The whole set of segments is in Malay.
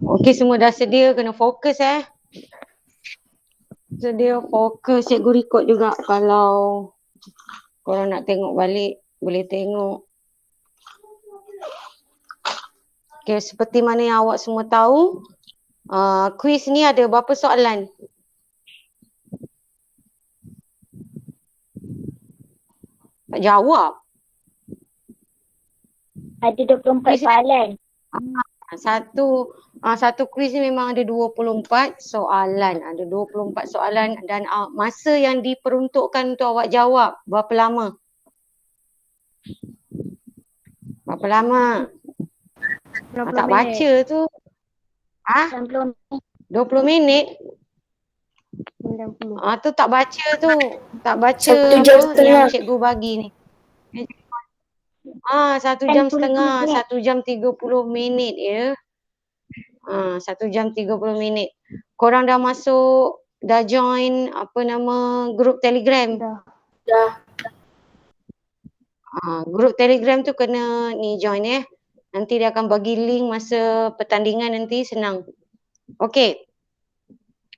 Okey, semua dah sedia, kena fokus Sedia fokus, cikgu record juga kalau korang nak tengok balik, boleh tengok. Okey, seperti mana yang awak semua tahu, kuis ni ada berapa soalan? Tak jawab. Ada 24 soalan. Satu kuis ni memang ada 24 soalan. Ada 24 soalan dan masa yang diperuntukkan untuk awak jawab berapa lama? Berapa lama? Tak baca tu. 20 minit? 90. Tu tak baca tu. Tak baca 1 jam apa setengah. yang cikgu bagi ni. 1 jam setengah, 1 jam 30 minit ya. 1 jam 30 minit. Korang dah masuk, dah join grup Telegram? Dah. Grup Telegram tu kena ni join Nanti dia akan bagi link masa pertandingan nanti, senang. Okey.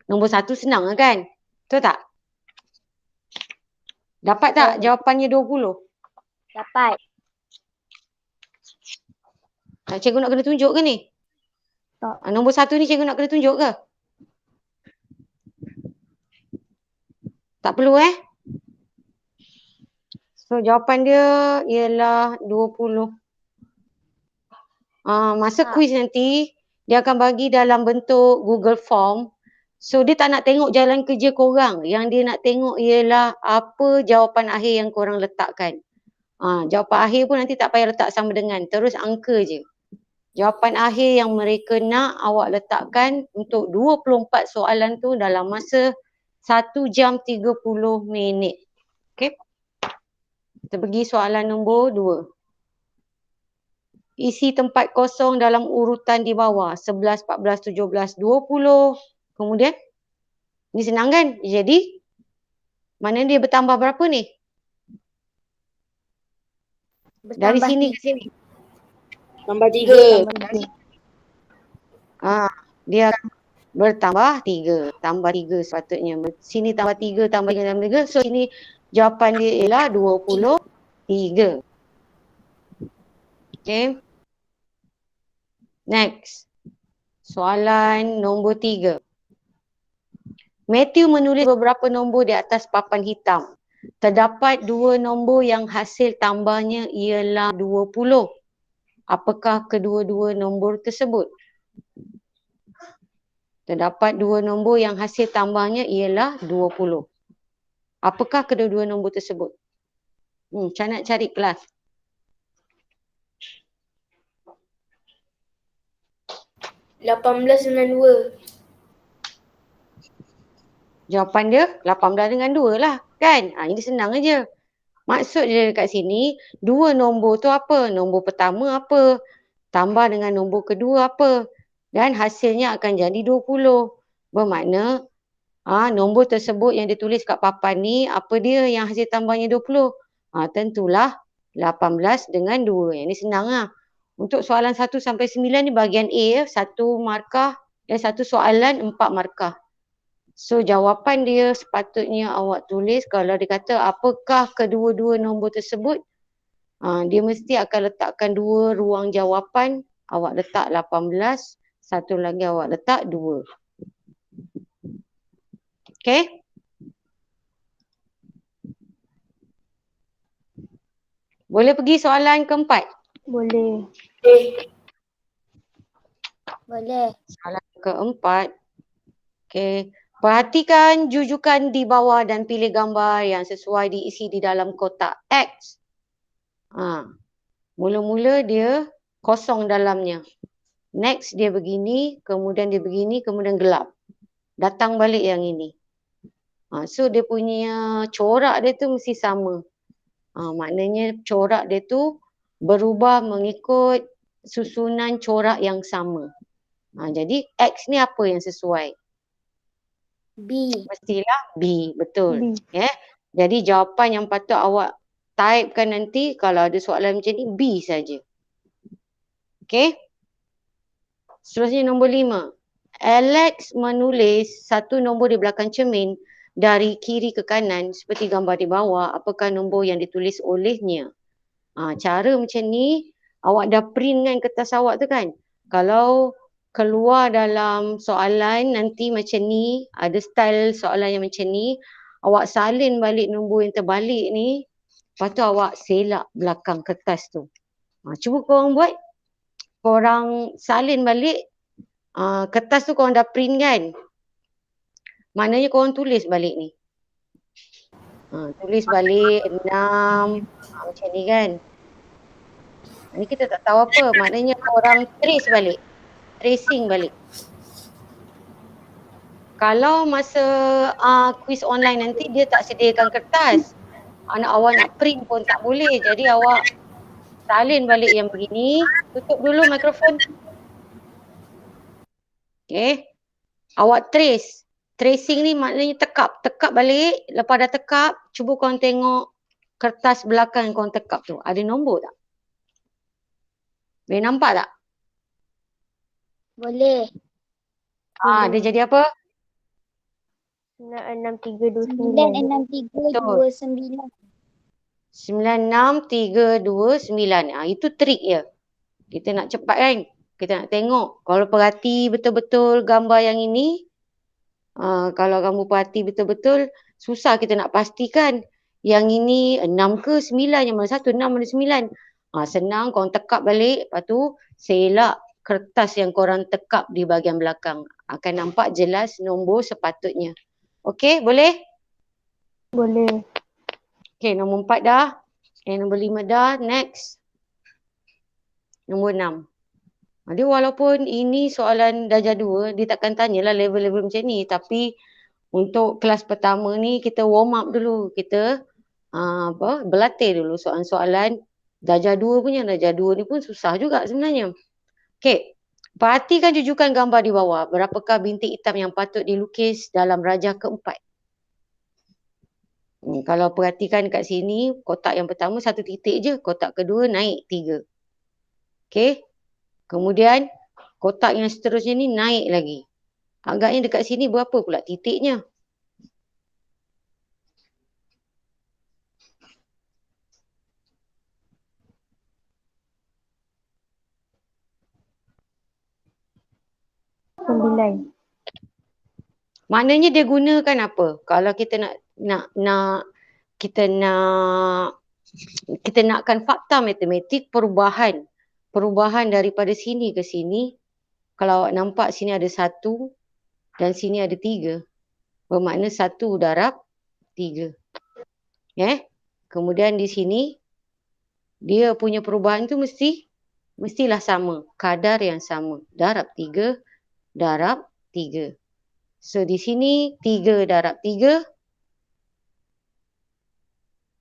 Nombor 1 senang kan? Betul tak? Dapat tak jawapannya 20? Dapat. Cikgu nak kena tunjuk ke ni? Tak. Nombor 1 ni cikgu nak kena tunjuk ke? Tak perlu So jawapan dia ialah 20. Masa kuis nanti, dia akan bagi dalam bentuk Google Form. So dia tak nak tengok jalan kerja korang. Yang dia nak tengok ialah apa jawapan akhir yang korang letakkan. Jawapan akhir pun nanti tak payah letak sama dengan, terus angka je. Jawapan akhir yang mereka nak awak letakkan untuk 24 soalan tu dalam masa 1 jam 30 minit. Okey. Kita pergi soalan nombor 2. Isi tempat kosong dalam urutan di bawah. 11, 14, 17, 20. Kemudian, ni senang kan? Jadi, mana dia bertambah berapa ni? Dari sini ke sini. Tambah 3. Dia bertambah 3. Tambah 3 sepatutnya. Sini tambah 3, tambah 3, tambah 3. So, sini jawapan dia ialah 23. Okay. Next. Soalan nombor 3. Matthew menulis beberapa nombor di atas papan hitam. Terdapat 2 nombor yang hasil tambahnya ialah 20. Apakah kedua-dua nombor tersebut? Terdapat 2 nombor yang hasil tambahnya ialah 20. Apakah kedua-dua nombor tersebut? Macam nak cari kelas? $18 dengan 2. Jawapan dia 18 dengan 2 lah kan? Ini senang aja. Maksud dia dekat sini, 2 nombor tu apa? Nombor pertama apa? Tambah dengan nombor kedua apa? Dan hasilnya akan jadi 20. Bermakna nombor tersebut yang ditulis kat papan ni, apa dia yang hasil tambahnya 20? Tentulah 18 dengan 2. Yang ni senang lah. Untuk soalan 1 sampai 9 ni bahagian A, 1 markah dan 1 soalan 4 markah. So jawapan dia sepatutnya awak tulis kalau dia kata apakah kedua-dua nombor tersebut, dia mesti akan letakkan 2 ruang jawapan. Awak letak 18, satu lagi awak letak 2. Okay? Boleh pergi soalan keempat? Boleh. Boleh. Soalan keempat. Okay. Perhatikan jujukan di bawah dan pilih gambar yang sesuai diisi di dalam kotak X. Mula-mula dia kosong dalamnya. Next dia begini, kemudian dia begini, kemudian gelap. Datang balik yang ini. So dia punya corak dia tu mesti sama. Maknanya corak dia tu berubah mengikut susunan corak yang sama. Jadi X ni apa yang sesuai? B. Mestilah B, betul. B. Jadi jawapan yang patut awak typekan nanti kalau ada soalan macam ni B saja. Okey? Seterusnya nombor 5. Alex menulis satu nombor di belakang cermin dari kiri ke kanan seperti gambar di bawah. Apakah nombor yang ditulis olehnya? Cara macam ni, awak dah print kan kertas awak tu kan? Kalau keluar dalam soalan nanti macam ni, ada style soalan yang macam ni, awak salin balik nombor yang terbalik ni, lepas tu awak selak belakang kertas tu. Cuba korang buat. Korang salin balik, kertas tu korang dah print kan? Maknanya korang tulis balik ni. Tulis balik 6, macam ni kan? Ni kita tak tahu apa, maknanya korang trace balik. Tracing balik. Kalau masa quiz online nanti dia tak sediakan kertas. Awak nak print pun tak boleh. Jadi awak salin balik yang begini. Tutup dulu mikrofon. Okay. Awak trace. Tracing ni maknanya tekap. Tekap balik. Lepas dah tekap, cuba korang tengok kertas belakang yang korang tekap tu. Ada nombor tak? Boleh nampak tak? Boleh. Dia jadi apa? 96329. 96329. Itu trik je. Kita nak cepat kan? Kita nak tengok. Kalau perhati betul-betul gambar yang ini, kalau kamu perhati betul-betul, susah kita nak pastikan yang ini 6 ke 9, yang mana satu 6 mana 9. Senang korang tekap balik, lepas tu selak kertas yang korang tekap di bahagian belakang. Akan nampak jelas nombor sepatutnya. Okey, boleh? Boleh. Okey, nombor 4 dah. Nombor 5 dah. Next. Nombor 6. Dia walaupun ini soalan darjah 2, dia takkan tanyalah level-level macam ni. Tapi untuk kelas pertama ni, kita warm up dulu. Kita berlatih dulu soalan-soalan darjah 2 punya. Darjah 2 ni pun susah juga sebenarnya. Okey. Perhatikan jujukan gambar di bawah. Berapakah bintik hitam yang patut dilukis dalam rajah keempat? Kalau perhatikan kat sini, kotak yang pertama satu titik je. Kotak kedua naik 3. Okey. Kemudian kotak yang seterusnya ni naik lagi. Agaknya dekat sini berapa pula titiknya? Sembilan. Maknanya dia gunakan apa? Kalau kita kita nakkan fakta matematik perubahan daripada sini ke sini. Kalau awak nampak sini ada 1 dan sini ada 3. Bermakna 1 darab 3. Kemudian di sini dia punya perubahan tu mestilah sama, kadar yang sama. Darab 3 darab 3. So di sini 3 darab 3.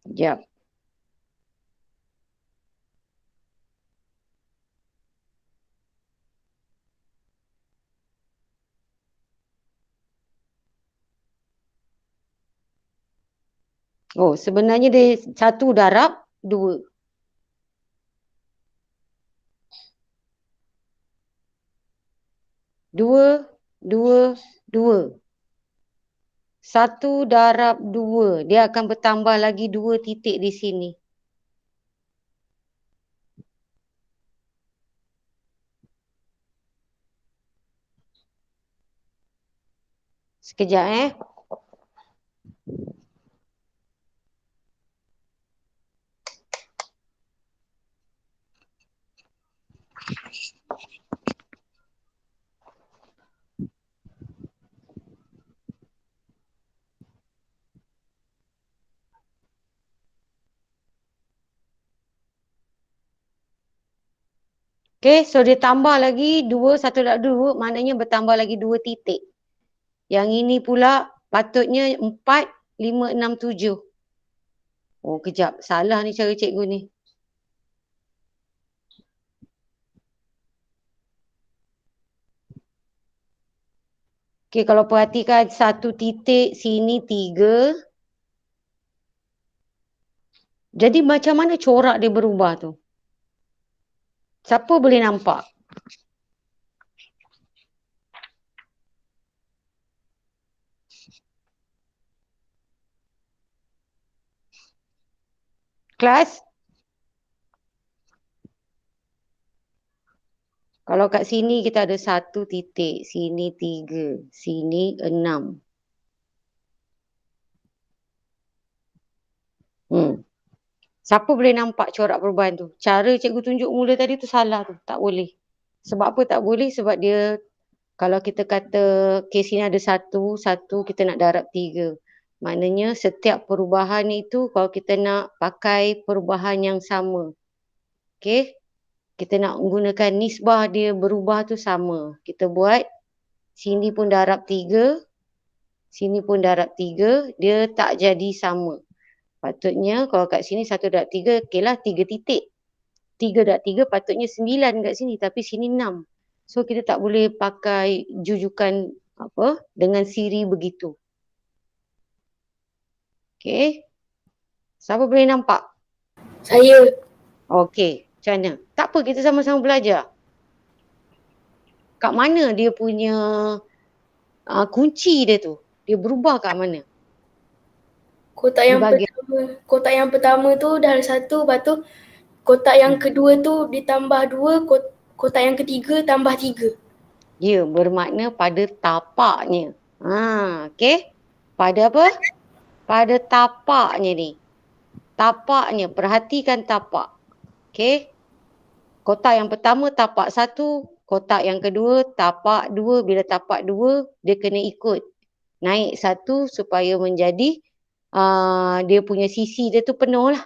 Sekejap. Sebenarnya dia 1 darab 2. Dua. 1 darab 2. Dia akan bertambah lagi 2 titik di sini. Sekejap Okay, so dia tambah lagi 2, 1 darab 2, maknanya bertambah lagi 2 titik. Yang ini pula patutnya 4, 5, 6, 7. Kejap. Salah ni cara cikgu ni. Okay, kalau perhatikan 1 titik, sini 3. Jadi macam mana corak dia berubah tu? Siapa boleh nampak? Kelas? Kalau kat sini kita ada 1 titik, sini 3, sini 6. Siapa boleh nampak corak perubahan tu? Cara cikgu tunjuk mula tadi tu salah tu. Tak boleh. Sebab apa tak boleh? Sebab dia, kalau kita kata kes sini ada 1, 1 kita nak darab 3. Maknanya setiap perubahan itu kalau kita nak pakai perubahan yang sama. Okey? Kita nak menggunakan nisbah dia berubah tu sama. Kita buat sini pun darab 3, sini pun darab 3, dia tak jadi sama. Patutnya kalau kat sini 1 darab 3, okeylah 3 titik. 3 darab 3 patutnya 9 kat sini, tapi sini 6. So kita tak boleh pakai jujukan apa dengan siri begitu. Okey. Siapa boleh nampak? Saya. Okey, macam mana? Tak apa, kita sama-sama belajar. Kat mana dia punya kunci dia tu? Dia berubah kat mana? Kotak yang pertama tu dah ada 1, lepas tu kotak yang kedua tu ditambah 2, kotak yang ketiga tambah 3. Ya, bermakna pada tapaknya. Okey. Pada apa? Pada tapaknya ni. Tapaknya, perhatikan tapak. Okey. Kotak yang pertama tapak 1, kotak yang kedua tapak 2. Bila tapak 2, dia kena ikut naik 1 supaya menjadi dia punya sisi dia tu penuh lah.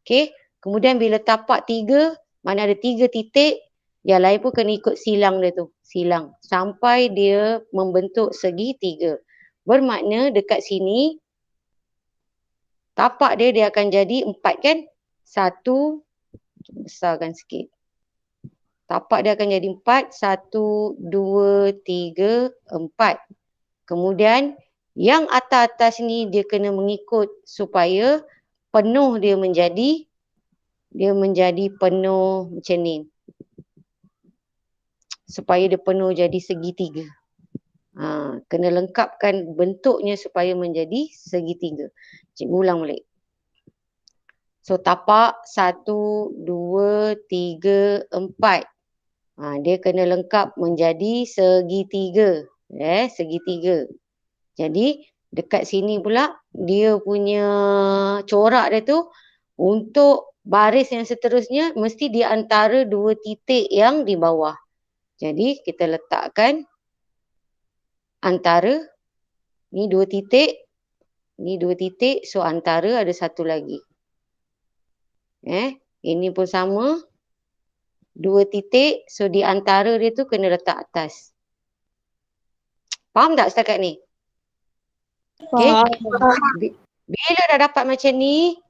Okey. Kemudian bila tapak 3, mana ada 3 titik, yang lain pun kena ikut silang dia tu. Silang. Sampai dia membentuk segitiga. Bermakna dekat sini, tapak dia akan jadi 4 kan? 1, besarkan sikit. Tapak dia akan jadi 4. 1, 2, 3, 4. Kemudian yang atas-atas ni dia kena mengikut supaya penuh dia menjadi penuh macam ni. Supaya dia penuh jadi segitiga. Kena lengkapkan bentuknya supaya menjadi segitiga. Cikgu ulang balik. So tapak 1, 2, 3, 4. Dia kena lengkap menjadi segitiga. Segitiga. Jadi dekat sini pula dia punya corak dia tu untuk baris yang seterusnya mesti di antara 2 titik yang di bawah. Jadi kita letakkan antara ni 2 titik, ni 2 titik, so antara ada 1 lagi. Ini pun sama. 2 titik, so di antara dia tu kena letak atas. Faham tak setakat ni? Okay. Bila dah dapat macam ni,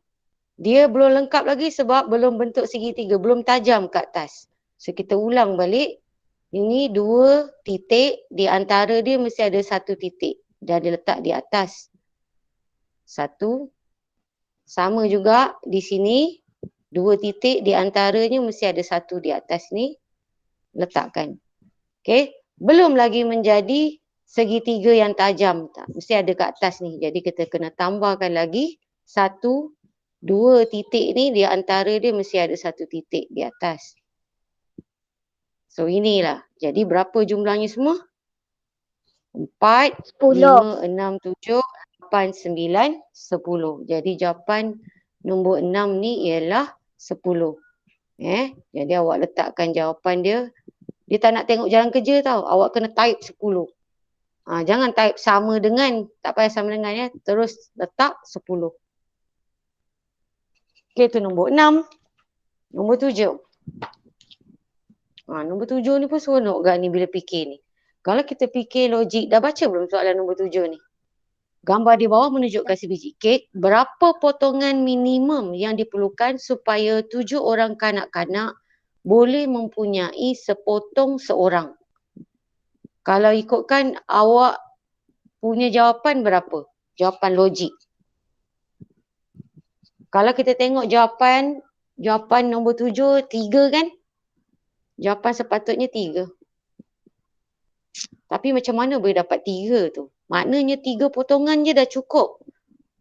dia belum lengkap lagi sebab belum bentuk segitiga, belum tajam ke atas. So kita ulang balik. Ini 2 titik, di antara dia mesti ada 1 titik. Dah diletak di atas. 1. Sama juga di sini. 2 titik, di antaranya mesti ada 1 di atas ni. Letakkan. Okay. Belum lagi menjadi segitiga yang tajam. Tak. Mesti ada kat atas ni. Jadi kita kena tambahkan lagi 1, 2 titik ni, di antara dia mesti ada 1 titik di atas. So inilah. Jadi berapa jumlahnya semua? 4, 5, 6, 7, 8, 9, 10. Jadi jawapan nombor 6 ni ialah 10. Jadi awak letakkan jawapan dia. Dia tak nak tengok jalan kerja tau. Awak kena type 10. Jangan type sama dengan. Tak payah sama dengan ya. Terus letak 10. Okay, tu nombor 6. Nombor 7. Nombor 7 ni pun seronok kan ni bila fikir ni. Kalau kita fikir logik, dah baca belum soalan nombor 7 ni? Gambar di bawah menunjukkan sebiji kek. Berapa potongan minimum yang diperlukan supaya 7 orang kanak-kanak boleh mempunyai sepotong seorang? Kalau ikutkan awak punya jawapan berapa? Jawapan logik. Kalau kita tengok jawapan nombor 7, 3 kan? Jawapan sepatutnya 3. Tapi macam mana boleh dapat 3 tu? Maknanya 3 potongan je dah cukup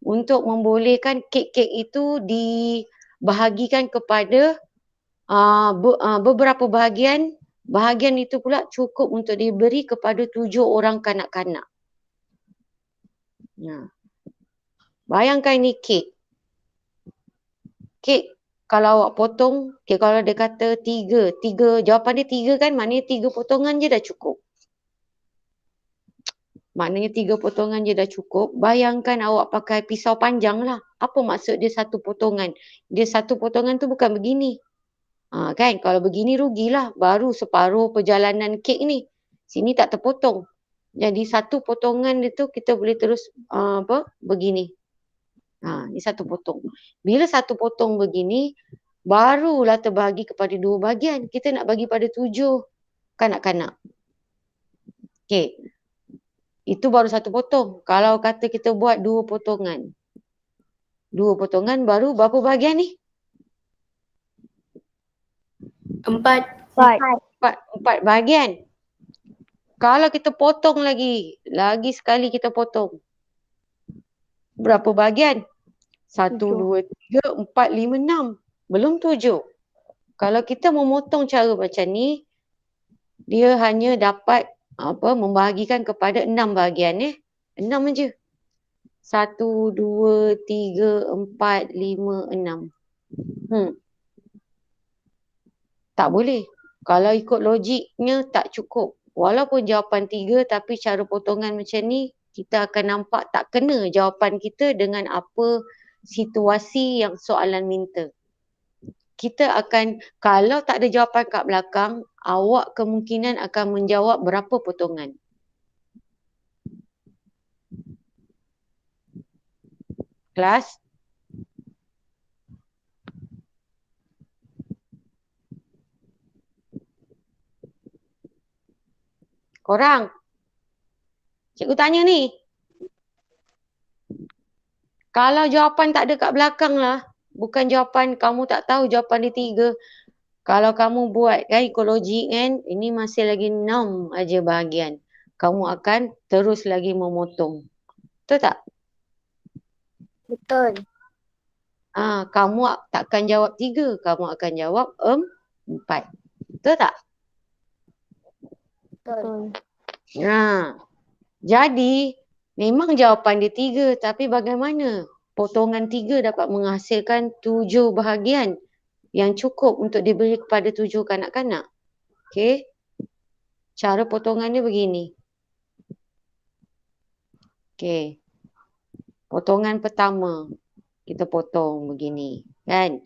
untuk membolehkan kek-kek itu dibahagikan kepada beberapa bahagian. Bahagian itu pula cukup untuk diberi kepada 7 orang kanak-kanak. Bayangkan ni kek. Kek kalau awak potong, kalau dia kata 3, jawapan dia 3 kan, maknanya 3 potongan je dah cukup. Maknanya 3 potongan je dah cukup. Bayangkan awak pakai pisau panjang lah. Apa maksud dia 1 potongan? Dia 1 potongan tu bukan begini. Kan, kalau begini rugilah. Baru separuh perjalanan kek ni. Sini tak terpotong. Jadi 1 potongan dia tu kita boleh terus begini. Ni 1 potong. Bila 1 potong begini, barulah terbahagi kepada 2 bahagian. Kita nak bagi pada 7 kanak-kanak. Okey. Itu baru 1 potong. Kalau kata kita buat 2 potongan. 2 potongan baru berapa bahagian ni? 4. 4 bahagian. Kalau kita potong lagi sekali kita potong. Berapa bahagian? 1, 2, 3, 4, 5, 6. Belum 7. Kalau kita memotong cara macam ni, dia hanya dapat membahagikan kepada 6 bahagian 6 aja. 1, 2, 3, 4, 5, 6. Tak boleh. Kalau ikut logiknya tak cukup. Walaupun jawapan 3 tapi cara potongan macam ni, kita akan nampak tak kena jawapan kita dengan apa situasi yang soalan minta. Kita akan, kalau tak ada jawapan kat belakang, awak kemungkinan akan menjawab berapa potongan. Kelas? Korang? Cikgu tanya ni. Kalau jawapan tak ada kat belakang lah, bukan jawapan kamu tak tahu jawapan dia 3. Kalau kamu buat kan ikut logik kan, ini masih lagi 6 aja bahagian. Kamu akan terus lagi memotong. Betul tak? Betul. Kamu takkan jawab 3, kamu akan jawab 4. Betul tak? Betul. Jadi memang jawapan dia 3, tapi bagaimana potongan 3 dapat menghasilkan 7 bahagian yang cukup untuk diberi kepada 7 kanak-kanak? Okey. Cara potongan dia begini. Okey. Potongan pertama kita potong begini, kan?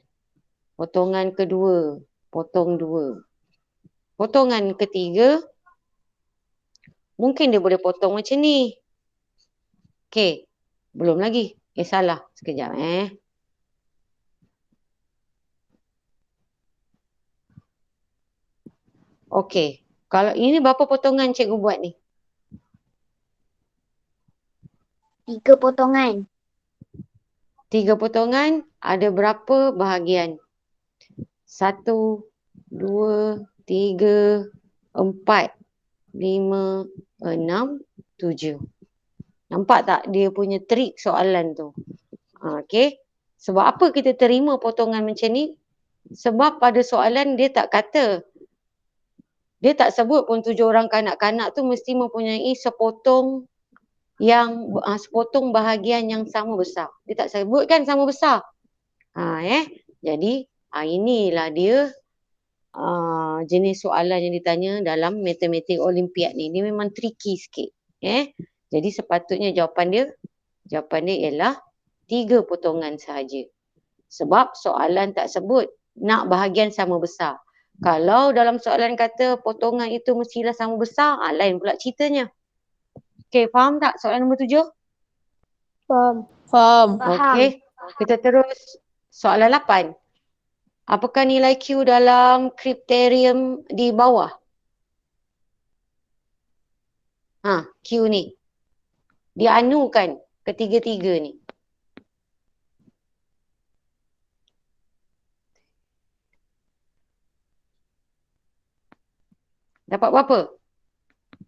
Potongan kedua, potong 2. Potongan ketiga, mungkin dia boleh potong macam ni. Okey. Belum lagi. Salah. Sekejap Okey. Kalau ini berapa potongan cikgu buat ni? 3 potongan. 3 potongan, ada berapa bahagian? 1, 2, 3, 4, 5, 6, 7. Nampak tak dia punya trik soalan tu? Okey. Sebab apa kita terima potongan macam ni? Sebab pada soalan dia tak kata. Dia tak sebut pun 7 orang kanak-kanak tu mesti mempunyai sepotong bahagian yang sama besar. Dia tak sebut kan sama besar. Jadi inilah dia jenis soalan yang ditanya dalam matematik Olimpiad ni. Dia memang tricky sikit. Jadi sepatutnya jawapan dia ialah 3 potongan sahaja. Sebab soalan tak sebut nak bahagian sama besar. Kalau dalam soalan kata potongan itu mestilah sama besar, lain pula ceritanya. Okey, faham tak soalan nombor 7? Faham. Okey, kita terus soalan 8. Apakah nilai Q dalam kriterium di bawah? Q ni. Dianukan ketiga-tiga ni. Dapat berapa?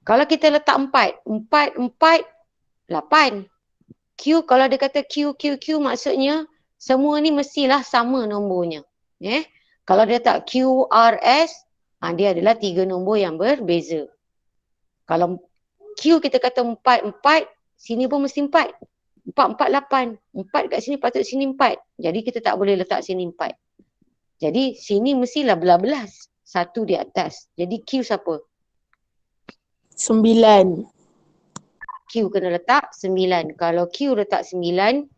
Kalau kita letak 4, 8. Q, kalau dia kata Q, maksudnya semua ni mestilah sama nombornya. Kalau dia tak Q, R, S, dia adalah 3 nombor yang berbeza. Kalau Q kita kata 4, sini pun mesti 4. 4, 8. 4 kat sini patut sini 4. Jadi kita tak boleh letak sini 4. Jadi sini mestilah belas-belas. 1 di atas. Jadi Q siapa? 9. Q kena letak 9. Kalau Q letak 9,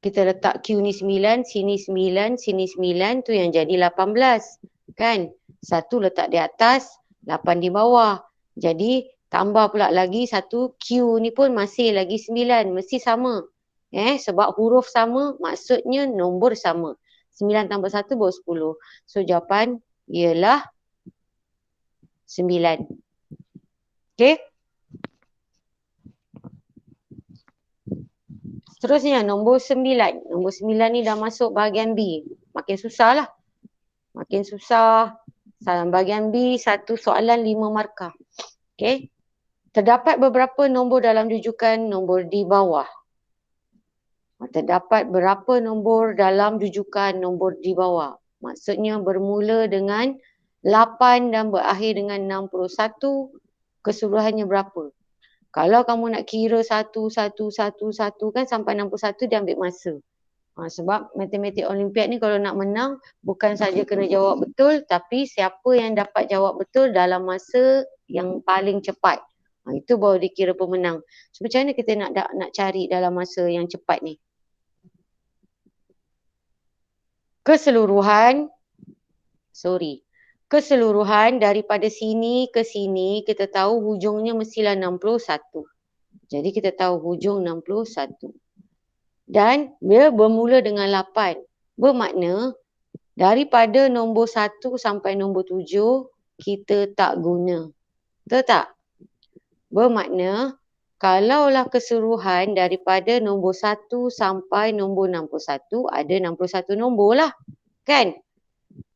kita letak Q ni 9, sini 9, sini 9, tu yang jadi 18. Kan? 1 letak di atas, 8 di bawah. Jadi tambah pula lagi 1, Q ni pun masih lagi 9. Mesti sama. Sebab huruf sama, maksudnya nombor sama. 9 tambah 1 baru 10. So jawapan ialah 9. Okay? Seterusnya nombor 9. Nombor 9 ni dah masuk bahagian B. Makin susah lah. Makin susah. Bahagian B, satu soalan 5 markah. Okay. Terdapat beberapa nombor dalam rujukan nombor di bawah. Terdapat berapa nombor dalam rujukan nombor di bawah. Maksudnya bermula dengan 8 dan berakhir dengan 61. Keseluruhannya berapa? Kalau kamu nak kira satu kan sampai 61 dia ambil masa. Sebab matematik Olimpiad ni kalau nak menang bukan saja kena jawab betul, tapi siapa yang dapat jawab betul dalam masa yang paling cepat. Itu baru dikira pemenang. So macam mana kita nak cari dalam masa yang cepat ni? Keseluruhan daripada sini ke sini kita tahu hujungnya mestilah 61. Jadi kita tahu hujung 61. Dan dia bermula dengan 8. Bermakna daripada nombor 1 sampai nombor 7 kita tak guna. Betul tak? Bermakna kalaulah keseluruhan daripada nombor 1 sampai nombor 61 ada 61 nombor lah. Kan?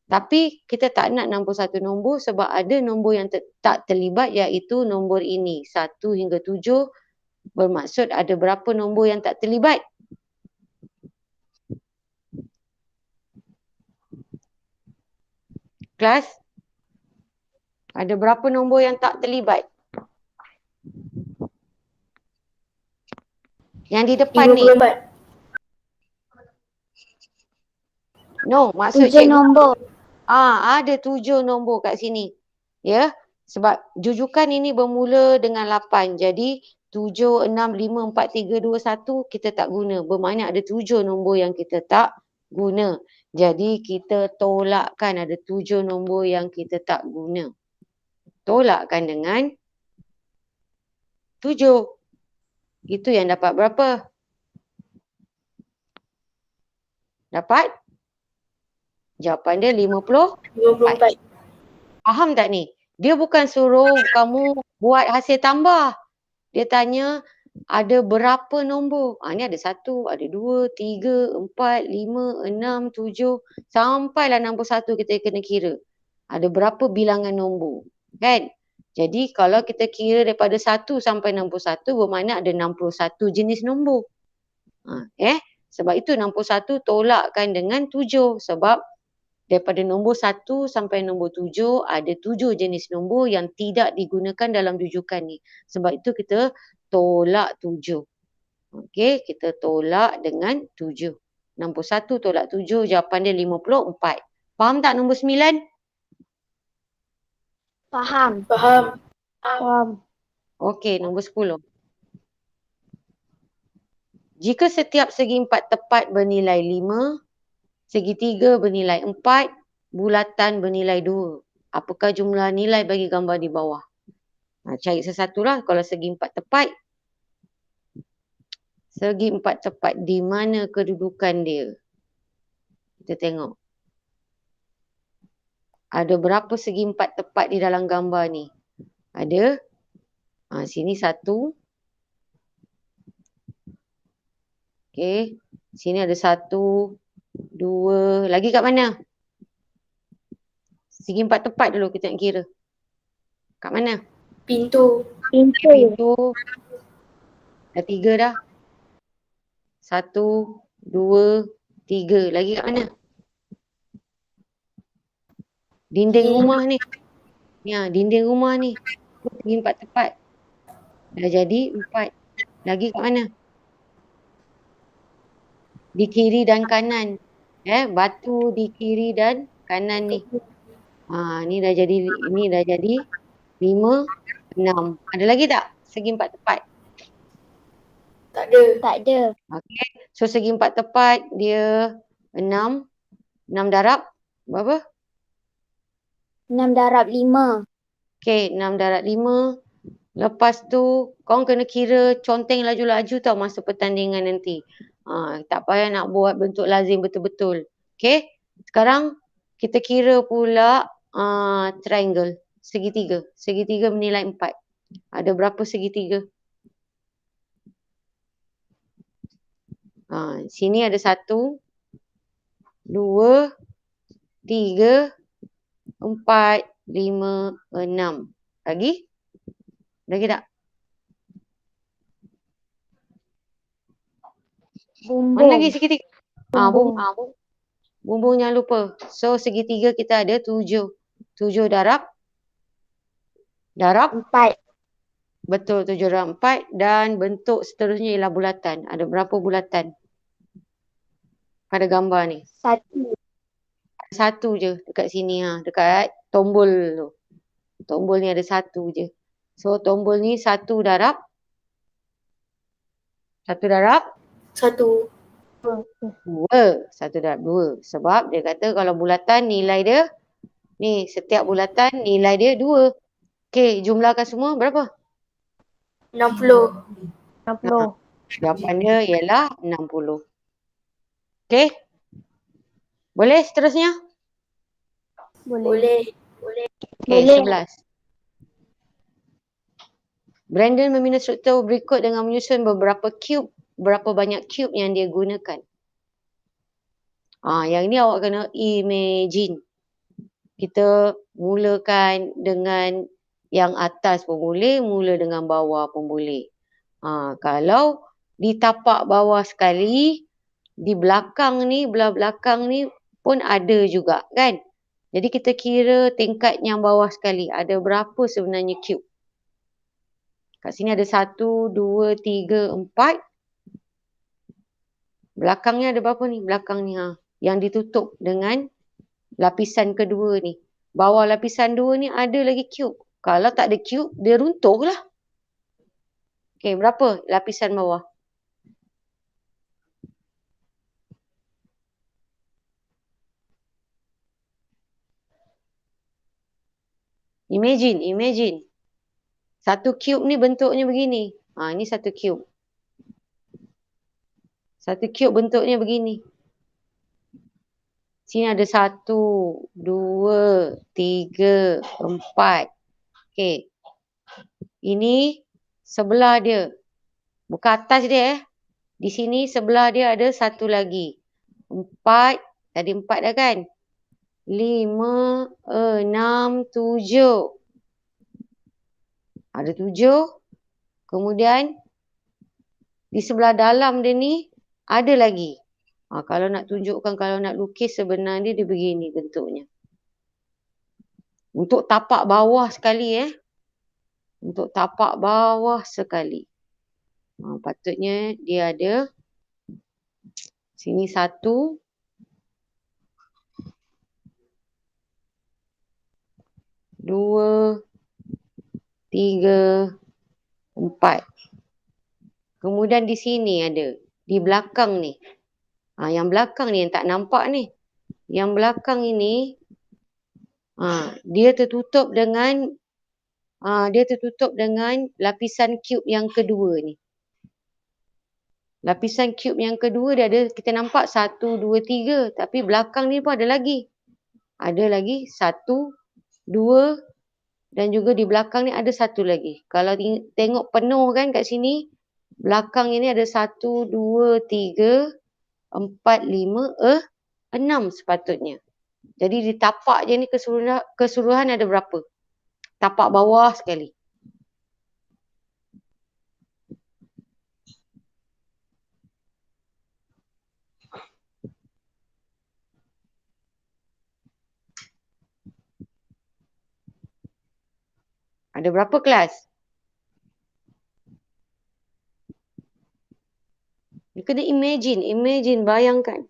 Tapi kita tak nak 61 nombor sebab ada nombor yang tak terlibat iaitu nombor ini. 1 hingga 7 bermaksud ada berapa nombor yang tak terlibat? Kelas? Ada berapa nombor yang tak terlibat? Yang di depan ni. 54. No, maksud 7 nombor. Ada 7 nombor kat sini. Ya. Sebab jujukan ini bermula dengan 8. Jadi 7, 6, 5, 4, 3, 2, 1 kita tak guna. Bermakna ada 7 nombor yang kita tak guna. Jadi kita tolakkan ada 7 nombor yang kita tak guna. Tolakkan dengan 7. Itu yang dapat berapa? Dapat? Jawapan dia 54. Faham tak ni? Dia bukan suruh kamu buat hasil tambah. Dia tanya ada berapa nombor. Ni ada 1, ada 2, 3, 4, 5, 6, 7. Sampailah 61 kita kena kira. Ada berapa bilangan nombor. Kan? Jadi kalau kita kira daripada 1 sampai 61 bermakna ada 61 jenis nombor. Sebab itu 61 tolakkan dengan 7. Sebab daripada nombor 1 sampai nombor 7 ada 7 jenis nombor yang tidak digunakan dalam rujukan ni. Sebab itu kita tolak 7. Okey, kita tolak dengan 7. 61 tolak 7, jawapan dia 54. Faham tak nombor 9? Faham. Okey, nombor 10. Jika setiap segi 4 tepat bernilai 5, segitiga bernilai 4, bulatan bernilai 2. Apakah jumlah nilai bagi gambar di bawah? Cari sesatulah. Kalau segi 4 tepat. Segi 4 tepat. Di mana kedudukan dia? Kita tengok. Ada berapa segi 4 tepat di dalam gambar ni? Ada. Sini 1. Okey. Sini ada 1, 2. Lagi kat mana? Segi empat tepat dulu kita nak kira. Kat mana? Pintu. Pintu. Pintu. Dah 3 dah. 1, 2, 3. Lagi kat mana? Dinding rumah ni. Ya, dinding rumah ni. Segi empat tepat. Dah jadi 4. Lagi kat mana? Di kiri dan kanan. Batu di kiri dan kanan ni. Ni dah jadi 5, 6. Ada lagi tak segi empat tepat? Tak ada. Tak ada. Okey. So segi empat tepat dia 6. 6 darab berapa? 6 darab 5. Okey, 6 darab 5. Lepas tu korang kena kira conteng laju-laju tau masa pertandingan nanti. Tak payah nak buat bentuk lazim betul-betul. Okey. Sekarang kita kira pula triangle. Segitiga. Segitiga bernilai 4. Ada berapa segitiga? Sini ada 1, 2, 3, 4, 5, 6. Lagi? Lagi tak? Bumbung. Mana lagi segitiga? Bumbung. Bumbung jangan lupa. So segitiga kita ada 7. 7 darab 4. betul 7 darab 4 dan bentuk seterusnya ialah bulatan. Ada berapa bulatan pada gambar ni? 1. Satu je dekat sini dekat tombol tu. Tombol ni ada 1 je. So tombol ni 1 darab 1. 2. 1 darab 2. Sebab dia kata kalau bulatan nilai dia ni setiap bulatan nilai dia 2. Okey, jumlahkan semua berapa? 60. 60. Jawapan dia ialah 60. Okey? Boleh seterusnya? Boleh. Okey, Boleh. 11. Brandon membina struktur berikut dengan menyusun berapa banyak cube yang dia gunakan. Yang ni awak kena imagine. Kita mulakan dengan yang atas pun boleh, mula dengan bawah pun boleh. Kalau di tapak bawah sekali, di belakang ni, belah belakang ni pun ada juga kan. Jadi kita kira tingkat yang bawah sekali. Ada berapa sebenarnya cube? Kat sini ada 1, 2, 3, 4. Belakangnya ada berapa ni? Belakang ni yang ditutup dengan lapisan kedua ni. Bawah lapisan 2 ni ada lagi cube. Kalau tak ada cube, dia runtuh lah. Okey, berapa lapisan bawah? Imagine. Satu cube ni bentuknya begini. Ini satu cube. Satu cube bentuknya begini. Sini ada 1, 2, 3, 4. Okey. Ini sebelah dia. Bukan atas dia Di sini sebelah dia ada satu lagi. 4. Tadi 4 dah kan? 5, 6, 7. Ada 7. Kemudian di sebelah dalam dia ni ada lagi. Kalau nak tunjukkan, kalau nak lukis sebenarnya dia begini bentuknya. Untuk tapak bawah sekali Untuk tapak bawah sekali. Patutnya dia ada sini 1, 2, 3, 4. Kemudian di sini ada. Di belakang ni. Yang belakang ni yang tak nampak ni. Yang belakang ini dia tertutup dengan lapisan cube yang kedua ni. Lapisan cube yang kedua dia ada, kita nampak 1, 2, 3. Tapi belakang ni pun ada lagi. Ada lagi 1, 2 dan juga di belakang ni ada satu lagi. Kalau tengok penuh kan kat sini, belakang ini ada 1, 2, 3, 4, 5, 6 sepatutnya. Jadi di tapak je ni keseluruhan ada berapa? Tapak bawah sekali. Ada berapa kelas? You kena imagine, bayangkan.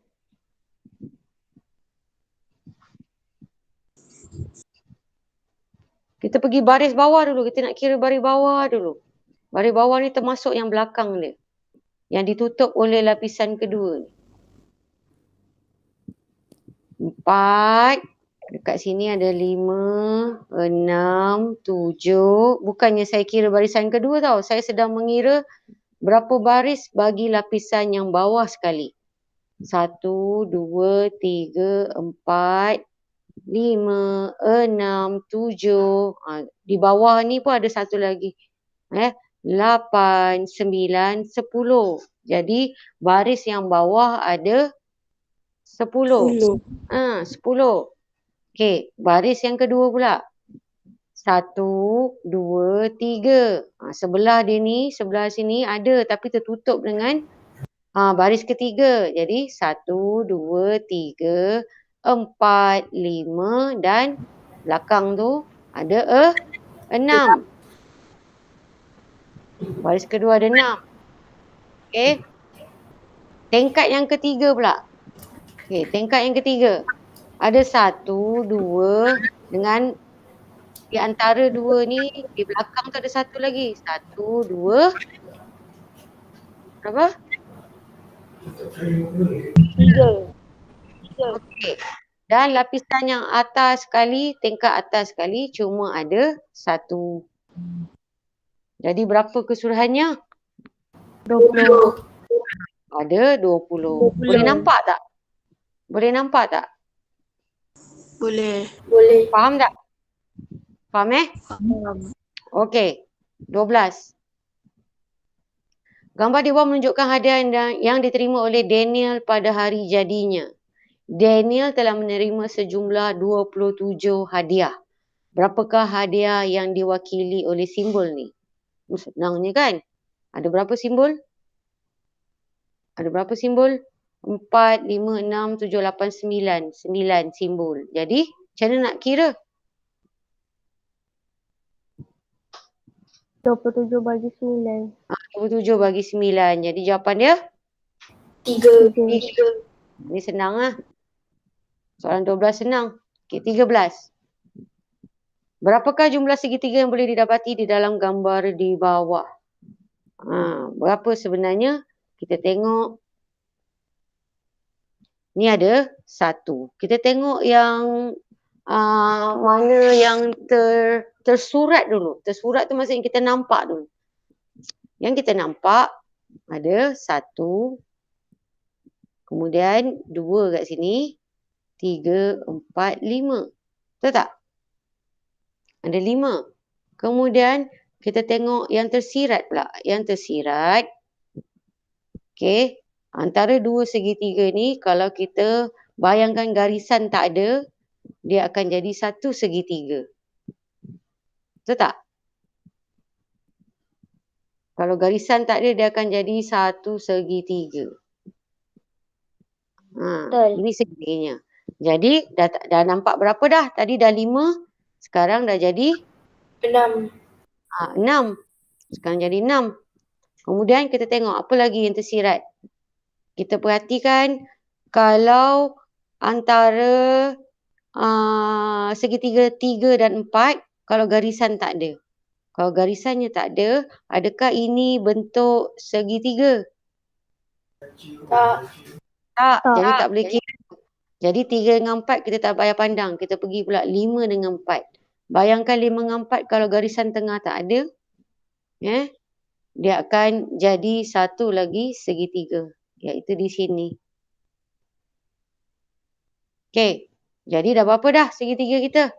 Kita pergi baris bawah dulu, kita nak kira baris bawah dulu. Baris bawah ni termasuk yang belakang dia. Yang ditutup oleh lapisan kedua ni. 4, dekat sini ada 5, 6, 7. Bukannya saya kira barisan kedua tau. Saya sedang mengira berapa baris bagi lapisan yang bawah sekali. 1, 2, 3, 4, 5, 6, 7. Di bawah ni pun ada satu lagi. 8, 9, 10. Jadi baris yang bawah ada 10. 10. Okey, baris yang kedua pula. 1, 2, 3. Sebelah dia ni, sebelah sini ada tapi tertutup dengan baris ketiga. Jadi 1, 2, 3, 4, 5 dan belakang tu ada 6. Baris kedua ada 6. Okey. Tingkat yang ketiga pula. Okey, tingkat yang ketiga. Ada 1, 2 dengan di antara dua ni, di belakang tu ada satu lagi. 1, 2. Berapa? 3. Okey. Dan lapisan yang atas sekali, tingkat atas sekali cuma ada 1. Jadi berapa keseluruhannya? 20. Ada 20. Boleh nampak tak? Boleh nampak tak? Boleh. Faham tak? Faham Okey. 12. Gambar di bawah menunjukkan hadiah yang diterima oleh Daniel pada hari jadinya. Daniel telah menerima sejumlah 27 hadiah. Berapakah hadiah yang diwakili oleh simbol ni? Senangnya kan? Ada berapa simbol? 4, 5, 6, 7, 8, 9. 9 simbol. Jadi, macam mana nak kira? 27 bagi 9. 27 bagi 9. Jadi jawapan dia? 3. Ini senang lah. Soalan 12 senang. Okey, 13. Berapakah jumlah segitiga yang boleh didapati di dalam gambar di bawah? Berapa sebenarnya? Kita tengok. Ni ada 1. Kita tengok yang mana yang tersurat dulu. Tersurat tu maksudnya kita nampak dulu. Yang kita nampak ada 1. Kemudian 2 kat sini. 3, 4, 5. Betul tak? Ada 5. Kemudian kita tengok yang tersirat pula. Yang tersirat. Okey. Antara dua segitiga ni kalau kita bayangkan garisan tak ada, dia akan jadi satu segitiga. Betul tak? Kalau garisan tak ada, dia akan jadi satu segitiga. Ini segitiganya. Jadi dah nampak berapa dah? Tadi dah 5. Sekarang dah jadi 6. 6. Sekarang jadi 6. Kemudian kita tengok apa lagi yang tersirat. Kita perhatikan kalau antara segitiga 3 dan 4, kalau garisan tak ada. Kalau garisannya tak ada, adakah ini bentuk segitiga? Tak. Jadi tak boleh kira. Jadi 3 dengan 4 kita tak payah pandang. Kita pergi pula 5 dengan 4. Bayangkan 5 dengan 4 kalau garisan tengah tak ada. Dia akan jadi satu lagi segitiga. Iaitu di sini. Okey. Jadi dah berapa dah segitiga kita?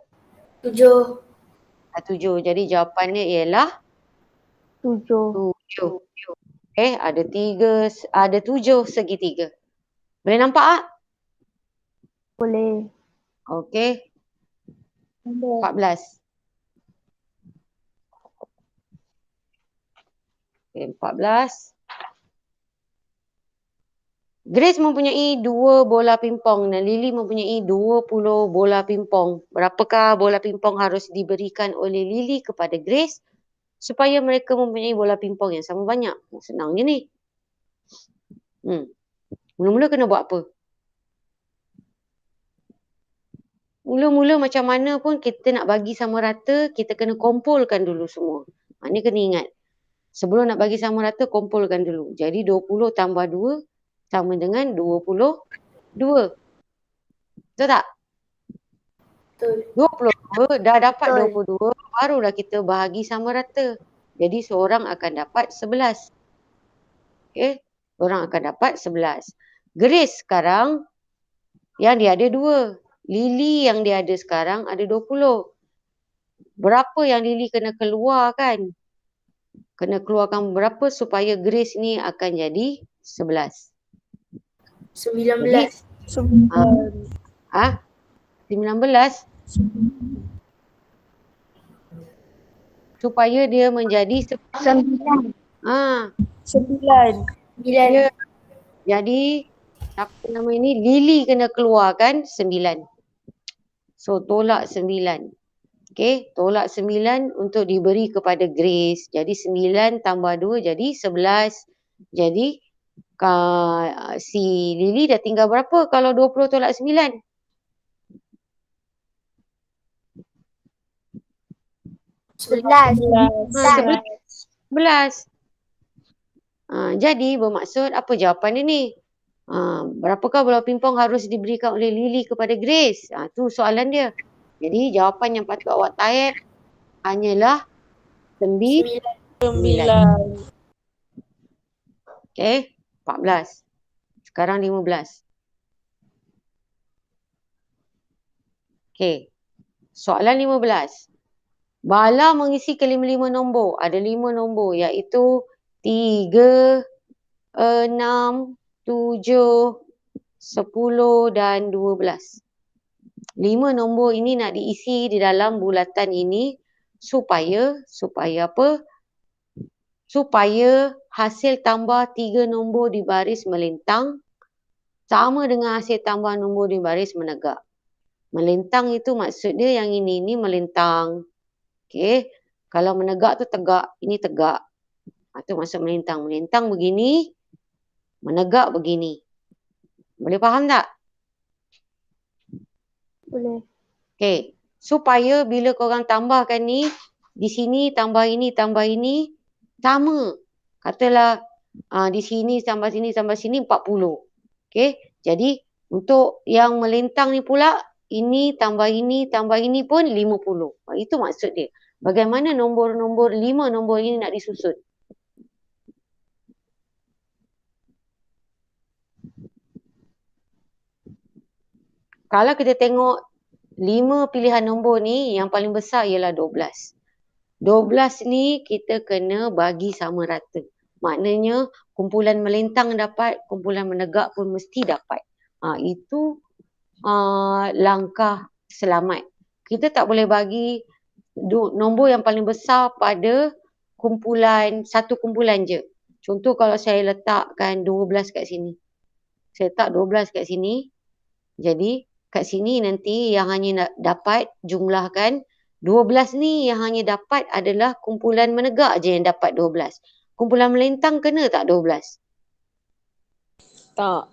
7. 7. Jadi jawapannya ialah 7. Ada 7 segitiga. Boleh nampak tak? Boleh. Okey, 14. Okey, 14. Grace mempunyai 2 bola pingpong dan Lily mempunyai 20 bola pingpong. Berapakah bola pingpong harus diberikan oleh Lily kepada Grace supaya mereka mempunyai bola pingpong yang sama banyak? Senang je ni. Mula-mula kena buat apa? Mula-mula macam mana pun kita nak bagi sama rata, kita kena kumpulkan dulu semua. Ni kena ingat. Sebelum nak bagi sama rata, kumpulkan dulu. Jadi 20 tambah 2 sama dengan 22. Betul tak? Betul. 22, dah dapat Betul. 22, barulah kita bahagi sama rata. Jadi seorang akan dapat 11. Okey, seorang akan dapat 11. Grace sekarang yang dia ada 2. Lily yang dia ada sekarang ada 20. Berapa yang Lily kena keluarkan? Kena keluarkan berapa supaya Grace ni akan jadi 11? 19. 19? Supaya dia menjadi 9. Ah, 9. 9. Ya. Jadi apa nama ini, Lily kena keluarkan 9. So tolak 9. Okey, tolak 9 untuk diberi kepada Grace. Jadi 9 tambah 2 jadi 11. Jadi si Lily dah tinggal berapa kalau 20 tolak 9? 11. 11. Jadi bermaksud apa jawapan dia ni? Berapakah bola pingpong harus diberikan oleh Lily kepada Grace? Tu soalan dia. Jadi jawapan yang patut awak type hanyalah 9. 9. Okey, 14. Sekarang 15. Okey. Soalan 15. Bala mengisi kelima-lima nombor. Ada 5 nombor iaitu 3, 6, 7, 10 dan 12. 5 nombor ini nak diisi di dalam bulatan ini supaya apa? Supaya hasil tambah 3 nombor di baris melintang sama dengan hasil tambah nombor di baris menegak. Melintang itu maksud dia yang ini melintang. Okey. Kalau menegak tu tegak, ini tegak. Itu maksud melintang. Melintang begini, menegak begini. Boleh faham tak? Boleh. Okey. Supaya bila korang tambahkan ni, di sini tambah ini, sama. Katalah di sini tambah sini, 40. Okey. Jadi untuk yang melintang ni pula, ini tambah ini pun 50. Itu maksud dia. Bagaimana nombor-nombor 5 nombor ini nak disusun? Kalau kita tengok 5 pilihan nombor ni, yang paling besar ialah 12. 12 ni kita kena bagi sama rata. Maknanya kumpulan melintang dapat, kumpulan menegak pun mesti dapat. Itu langkah selamat. Kita tak boleh bagi nombor yang paling besar pada satu kumpulan je. Contoh kalau saya letakkan 12 kat sini. Saya letak 12 kat sini. Jadi kat sini nanti yang hanya dapat jumlahkan 12 ni yang hanya dapat adalah kumpulan menegak je yang dapat 12. Kumpulan melintang kena tak 12? Tak.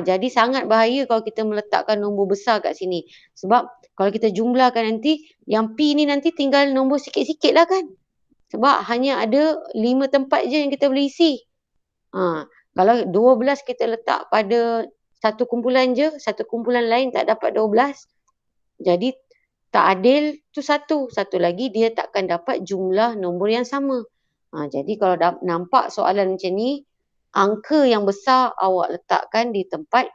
Jadi sangat bahaya kalau kita meletakkan nombor besar kat sini. Sebab kalau kita jumlahkan nanti, yang P ni nanti tinggal nombor sikit-sikit lah kan. Sebab hanya ada 5 tempat je yang kita boleh isi. Kalau 12 kita letak pada satu kumpulan je, satu kumpulan lain tak dapat 12. Jadi tak adil tu satu. Satu lagi dia takkan dapat jumlah nombor yang sama. Jadi kalau nampak soalan macam ni, angka yang besar awak letakkan di tempat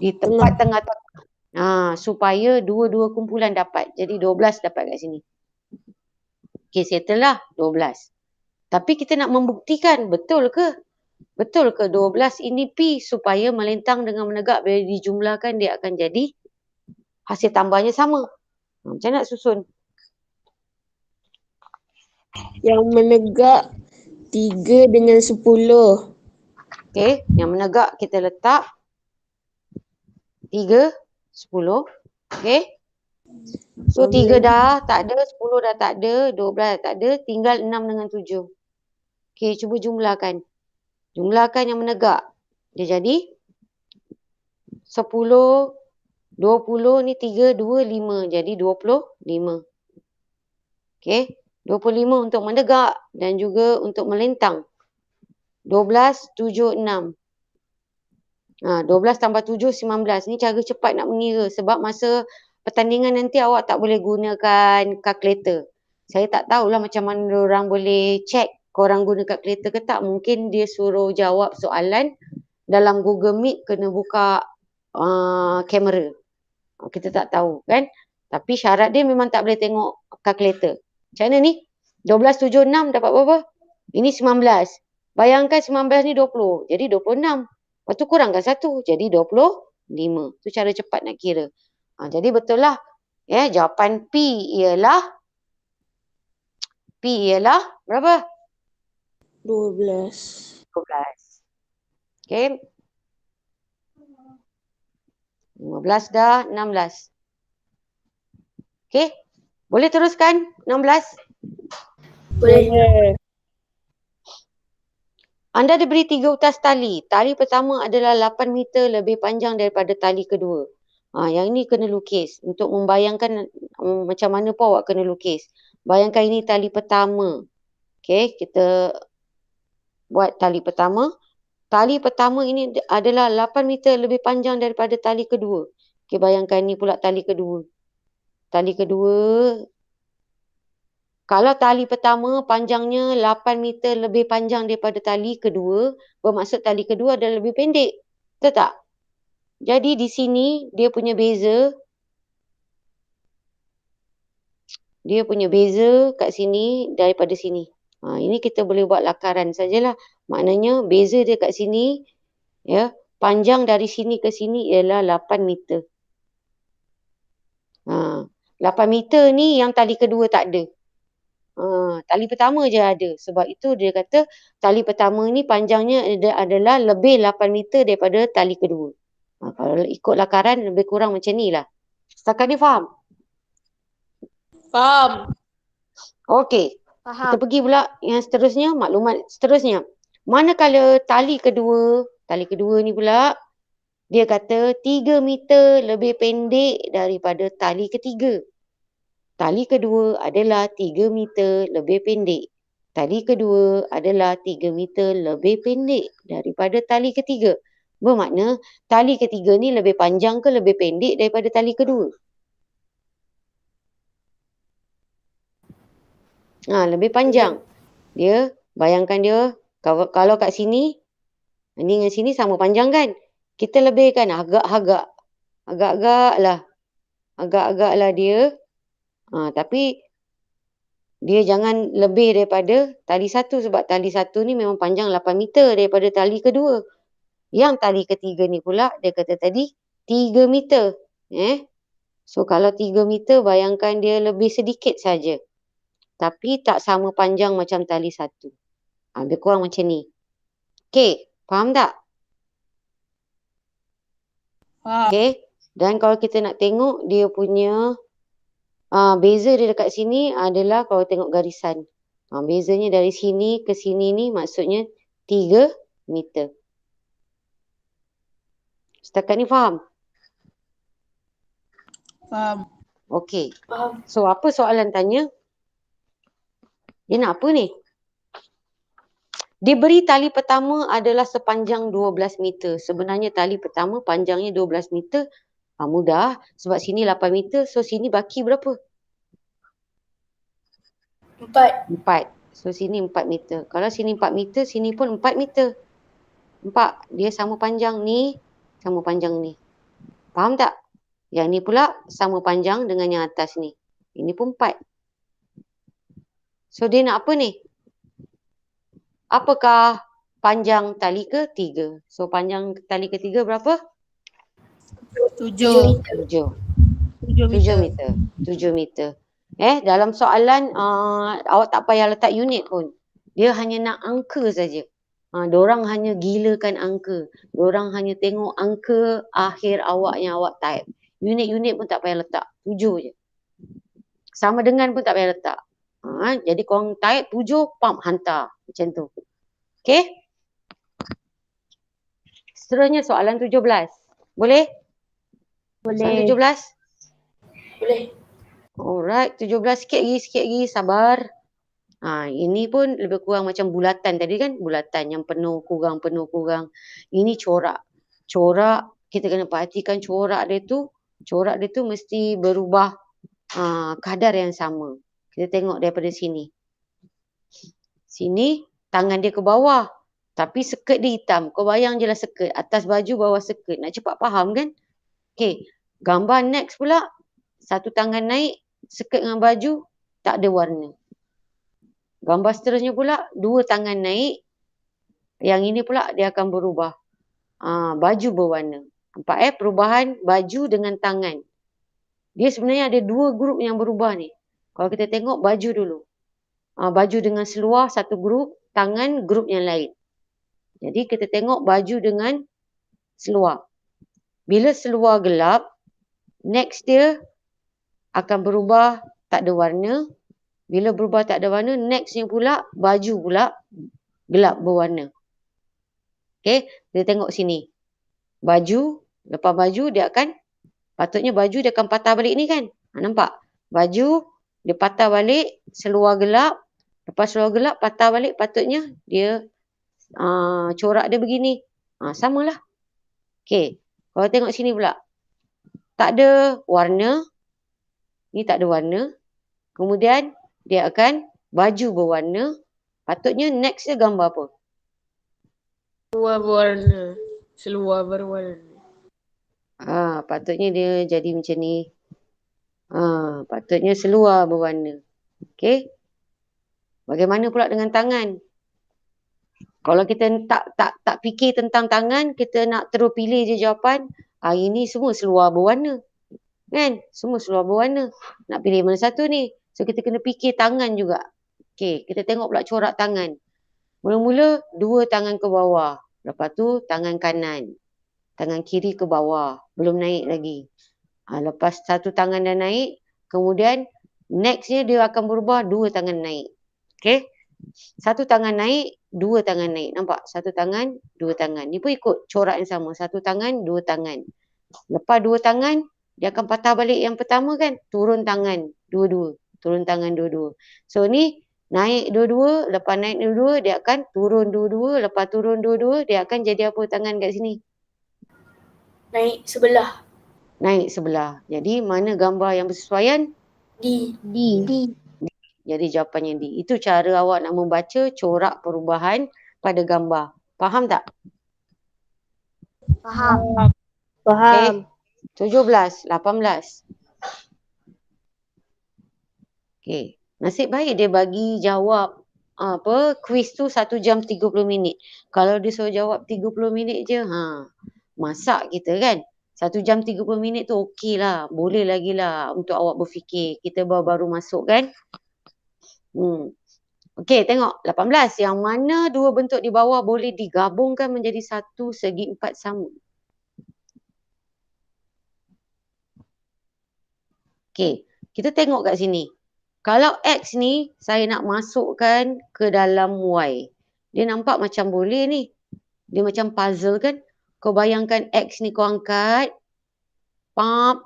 tengah-tengah. Supaya dua-dua kumpulan dapat. Jadi 12 dapat kat sini. Okey, settle lah 12. Tapi kita nak membuktikan betul ke? Betul ke 12 ini pi supaya melintang dengan menegak bila dijumlahkan dia akan jadi hasil tambahnya sama. Macam nak susun? Yang menegak 3 dengan 10. Okey, yang menegak kita letak 3, 10. Okey. So 3 dah tak ada, 10 dah tak ada, 12 dah tak ada, tinggal 6 dengan 7. Okey, cuba jumlahkan. Jumlahkan yang menegak. Dia jadi 10, 20 ni 3, 2, 5. Jadi 25. Okey. 25 untuk menegak dan juga untuk melintang. 12, 7, 6. 12 tambah 7, 19. Ni cara cepat nak mengira. Sebab masa pertandingan nanti awak tak boleh gunakan kalkulator. Saya tak tahulah macam mana orang boleh check korang guna kalkulator ke tak. Mungkin dia suruh jawab soalan dalam Google Meet kena buka kamera. Kita tak tahu kan. Tapi syarat dia memang tak boleh tengok kalkulator. Macam mana ni? 12, 7, 6 dapat berapa? Ini 19. Bayangkan 19 ni 20. Jadi 26. Lepas tu kurangkan 1. Jadi 25. Itu cara cepat nak kira. Jadi betul lah. Jawapan P ialah berapa? 12. 12. Okay. 15 dah, 16. Okay. Boleh teruskan 16? Boleh. Anda diberi 3 utas tali. Tali pertama adalah 8 meter lebih panjang daripada tali kedua. Yang ini kena lukis. Untuk membayangkan macam mana pun awak kena lukis. Bayangkan ini tali pertama. Okey, kita buat tali pertama. Tali pertama ini adalah 8 meter lebih panjang daripada tali kedua. Okey, bayangkan ni pula tali kedua. Tali kedua. Kalau tali pertama panjangnya 8 meter lebih panjang daripada tali kedua, bermaksud tali kedua adalah lebih pendek. Betul tak? Jadi di sini dia punya beza. Dia punya beza kat sini daripada sini. Ini kita boleh buat lakaran sajalah. Maknanya beza dia kat sini, ya, panjang dari sini ke sini ialah 8 meter. 8 meter ni yang tali kedua tak ada. Tali pertama je ada. Sebab itu dia kata tali pertama ni panjangnya adalah lebih 8 meter daripada tali kedua. Kalau ikut lakaran lebih kurang macam ni lah. Setakat ni faham? Faham. Okey. Faham. Kita pergi pula yang seterusnya, maklumat seterusnya. Manakala tali kedua ni pula, dia kata 3 meter lebih pendek daripada tali ketiga. Tali kedua adalah 3 meter lebih pendek. Tali kedua adalah 3 meter lebih pendek daripada tali ketiga. Bermakna tali ketiga ni lebih panjang ke lebih pendek daripada tali kedua? Lebih panjang. Dia, bayangkan dia, kalau kat sini, ni dengan sini sama panjang kan? Kita lebihkan agak-agak. Agak-agak lah dia. Tapi dia jangan lebih daripada tali satu sebab tali satu ni memang panjang 8 meter daripada tali kedua. Yang tali ketiga ni pula dia kata tadi 3 meter. So kalau 3 meter bayangkan dia lebih sedikit saja. Tapi tak sama panjang macam tali satu. Lebih kurang macam ni. Okey, faham tak? Faham. Okey. Dan kalau kita nak tengok dia punya beza dia dekat sini adalah kalau tengok garisan. Bezanya dari sini ke sini ni maksudnya 3 meter. Setakat ni faham? Faham. Okey. Faham. So apa soalan tanya? Dia nak apa ni? Diberi tali pertama adalah sepanjang 12 meter. Sebenarnya tali pertama panjangnya 12 meter. Mudah. Sebab sini 8 meter. So sini baki berapa? 4. 4. So sini 4 meter. Kalau sini 4 meter, sini pun 4 meter. 4. Dia sama panjang ni, sama panjang ni. Faham tak? Yang ni pula sama panjang dengan yang atas ni. Ini pun 4. So dia nak apa ni? Apakah panjang tali ketiga. So panjang tali ketiga berapa? 7 7. meter. 7. 7 7 meter. meter. 7 meter. Dalam soalan awak tak payah letak unit pun. Dia hanya nak angka saja. Diorang hanya gilakan angka. Diorang hanya tengok angka akhir awak yang awak type. Unit-unit pun tak payah letak. 7 je. Sama dengan pun tak payah letak. Jadi korang type 7, pump hantar. Macam tu. Okay? Seterusnya soalan 17. Boleh? Soalan Boleh. 17? Boleh. Alright, 17 sikit lagi, sabar. Ini pun lebih kurang macam bulatan tadi kan, bulatan yang penuh kurang. Ini corak. Corak, kita kena perhatikan corak dia tu mesti berubah kadar yang sama. Kita tengok daripada sini. Sini, tangan dia ke bawah. Tapi skirt dia hitam. Kau bayang je lah skirt. Atas baju, bawah skirt. Nak cepat faham kan? Okay, gambar next pula. Satu tangan naik, skirt dengan baju tak ada warna. Gambar seterusnya pula, dua tangan naik. Yang ini pula dia akan berubah. Baju berwarna. Nampak perubahan baju dengan tangan. Dia sebenarnya ada dua grup yang berubah ni. Kalau kita tengok baju dulu. Baju dengan seluar satu grup, tangan grup yang lain. Jadi kita tengok baju dengan seluar. Bila seluar gelap, next dia akan berubah tak ada warna. Bila berubah tak ada warna, nextnya pula baju pula gelap berwarna. Okay, kita tengok sini. Baju, lepas baju dia akan, patutnya baju dia akan patah balik ni kan. Nampak? Baju dia patah balik, seluar gelap. Lepas seluar gelap patah balik, patutnya dia corak dia begini. Samalah. Okay, kalau tengok sini pula. Tak ada warna. Ni tak ada warna. Kemudian dia akan baju berwarna. Patutnya next dia gambar apa? Seluar berwarna. Seluar berwarna. Patutnya dia jadi macam ni. Patutnya seluar berwarna. Okey. Bagaimana pula dengan tangan? Kalau kita tak fikir tentang tangan, kita nak terus pilih je jawapan. Ini semua seluar berwarna. Kan? Semua seluar berwarna. Nak pilih mana satu ni? So kita kena fikir tangan juga. Okey, kita tengok pula corak tangan. Mula-mula dua tangan ke bawah. Lepas tu tangan kanan. Tangan kiri ke bawah. Belum naik lagi. Lepas satu tangan dah naik. Kemudian nextnya dia akan berubah dua tangan naik. Okey. Satu tangan naik, dua tangan naik. Nampak? Satu tangan, dua tangan. Ni pun ikut corak yang sama. Satu tangan, dua tangan. Lepas dua tangan, dia akan patah balik yang pertama kan. Turun tangan dua-dua. Turun tangan dua-dua. So ni naik dua-dua. Lepas naik dua-dua, dia akan turun dua-dua. Lepas turun dua-dua, dia akan jadi apa tangan kat sini? Naik sebelah. Naik sebelah. Jadi mana gambar yang bersesuaian? D. Jadi jawapannya D. Itu cara awak nak membaca corak perubahan pada gambar. Faham tak? Faham. Okay. 17, 18. Okay. Nasib baik dia bagi jawab kuis tu 1 jam 30 minit. Kalau dia suruh jawab 30 minit je, masak kita kan. 1 jam 30 minit tu okey lah. Boleh lagi lah untuk awak berfikir. Kita baru masuk kan. Okey, tengok 18. Yang mana dua bentuk di bawah boleh digabungkan menjadi satu segi empat sama? Okey, kita tengok kat sini. Kalau X ni, saya nak masukkan ke dalam Y. Dia nampak macam boleh ni. Dia macam puzzle kan. Kau bayangkan X ni kau angkat.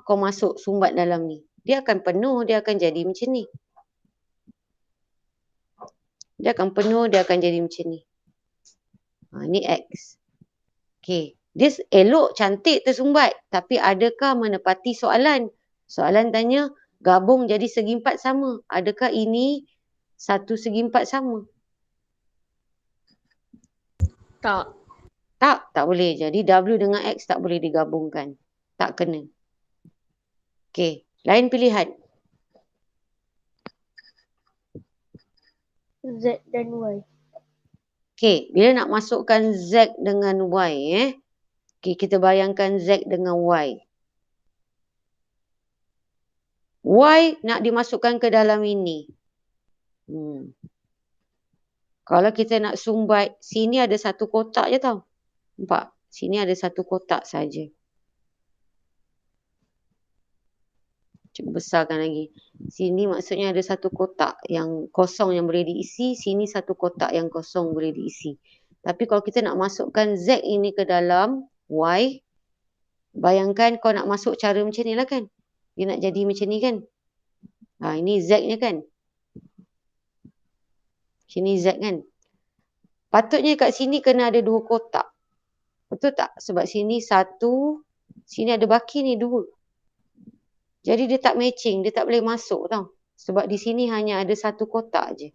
Kau masuk sumbat dalam ni. Dia akan penuh, dia akan jadi macam ni. Dia akan penuh, dia akan jadi macam ni. Ni X. Okey. Dia elok, cantik, tersumbat. Tapi adakah menepati soalan? Soalan tanya, gabung jadi segi empat sama. Adakah ini satu segi empat sama? Tak. Tak boleh. Jadi W dengan X tak boleh digabungkan. Tak kena. Okey. Lain pilihan. Z dan Y. Okey, bila nak masukkan Z dengan Y Okey, kita bayangkan Z dengan Y. Y nak dimasukkan ke dalam ini. Kalau kita nak sumbat, sini ada satu kotak je tau. Nampak? Sini ada satu kotak saja. Cuba besarkan lagi. Sini maksudnya ada satu kotak yang kosong yang boleh diisi. Sini satu kotak yang kosong boleh diisi. Tapi kalau kita nak masukkan Z ini ke dalam Y, bayangkan kau nak masuk cara macam ni lah kan. Dia nak jadi macam ni kan. Ini Z-nya kan. Sini Z kan. Patutnya kat sini kena ada dua kotak. Betul tak? Sebab sini satu, sini ada baki ni dua. Jadi dia tak matching, dia tak boleh masuk tau. Sebab di sini hanya ada satu kotak je.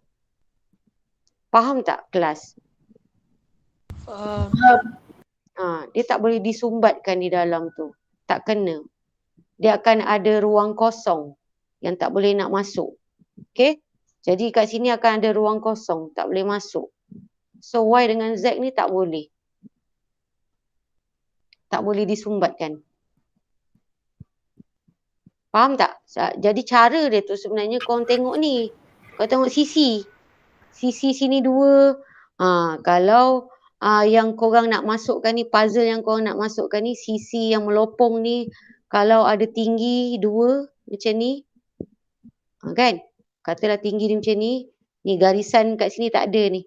Faham tak kelas? Dia tak boleh disumbatkan di dalam tu. Tak kena. Dia akan ada ruang kosong yang tak boleh nak masuk. Okay? Jadi kat sini akan ada ruang kosong, tak boleh masuk. So Y dengan Z ni tak boleh. Tak boleh disumbatkan. Faham tak? Jadi cara dia tu sebenarnya korang tengok ni. Kau tengok sisi. Sisi sini dua. Kalau yang korang nak masukkan ni, puzzle yang korang nak masukkan ni, sisi yang melopong ni, kalau ada tinggi dua macam ni. Kan? Katalah tinggi ni macam ni. Ni garisan kat sini tak ada ni.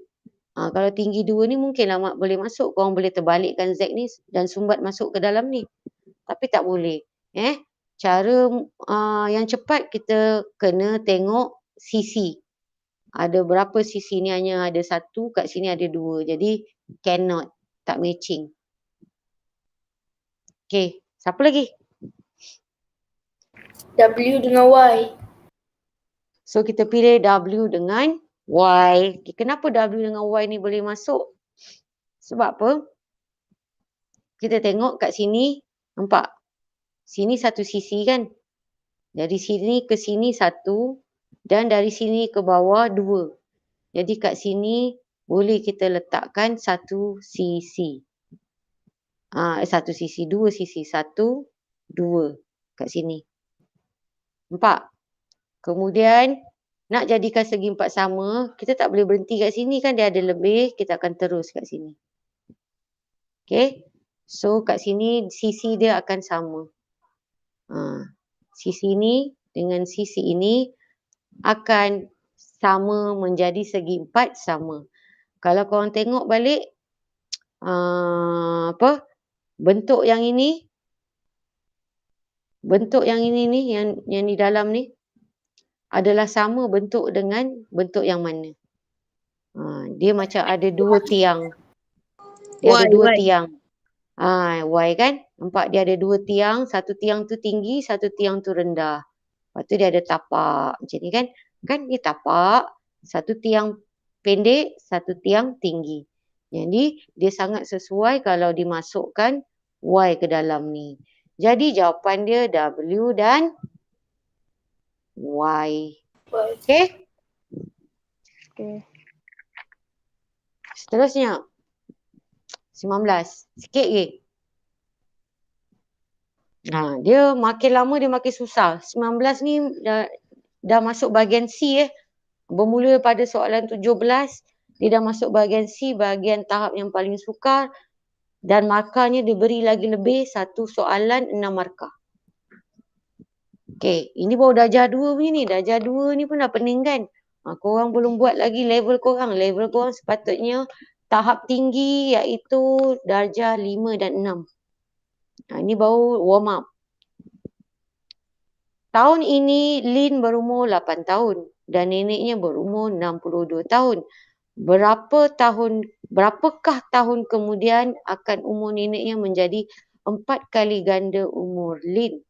Kalau tinggi dua ni mungkinlah boleh masuk. Korang boleh terbalikkan Z ni dan sumbat masuk ke dalam ni. Tapi tak boleh. Cara yang cepat kita kena tengok sisi. Ada berapa sisi ni, hanya ada satu, kat sini ada dua. Jadi cannot, tak matching. Okay, siapa lagi? W dengan Y. So kita pilih W dengan Y. Okay, kenapa W dengan Y ni boleh masuk? Sebab apa? Kita tengok kat sini, nampak? Sini satu sisi kan? Dari sini ke sini satu dan dari sini ke bawah dua. Jadi kat sini boleh kita letakkan satu sisi. Satu sisi, dua sisi. Satu, dua kat sini. Nampak? Kemudian nak jadikan segi empat sama, kita tak boleh berhenti kat sini kan, dia ada lebih, kita akan terus kat sini. Okay? So kat sini sisi dia akan sama. Sisi ini dengan sisi ini akan sama menjadi segi empat sama. Kalau korang tengok balik bentuk yang ini ni yang di dalam ni adalah sama bentuk dengan bentuk yang mana? Dia macam ada dua tiang. Dia ada dua tiang. Y kan? Nampak dia ada dua tiang, satu tiang tu tinggi, satu tiang tu rendah. Lepas tu dia ada tapak macam ni kan? Kan ni tapak, satu tiang pendek, satu tiang tinggi. Jadi dia sangat sesuai kalau dimasukkan Y ke dalam ni. Jadi jawapan dia W dan Y. Okay? Okay. Seterusnya. 19. Sikit lagi. Dia makin lama dia makin susah. 19 ni dah masuk bahagian C Bermula pada soalan 17, dia dah masuk bahagian C, bahagian tahap yang paling sukar. Dan markahnya diberi lagi lebih, satu soalan 6 markah. Okay, ini baru darjah 2 punya ni. Darjah 2 ni pun dah pening kan. Korang belum buat lagi level korang. Level korang sepatutnya tahap tinggi iaitu darjah 5 dan 6. Ini baru warm up. Tahun ini Lin berumur 8 tahun dan neneknya berumur 62 tahun. Berapakah tahun kemudian akan umur neneknya menjadi 4 kali ganda umur Lin?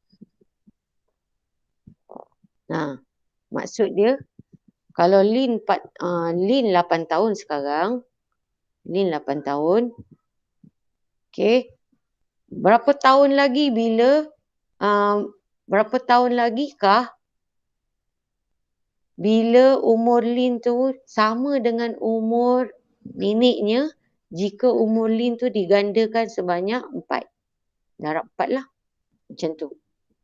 Maksud dia kalau Lin 8 tahun sekarang, Lin 8 tahun. Okey. Berapa tahun lagi bila umur Lin tu sama dengan umur neneknya jika umur Lin tu digandakan sebanyak 4. Darab 4 lah. Macam tu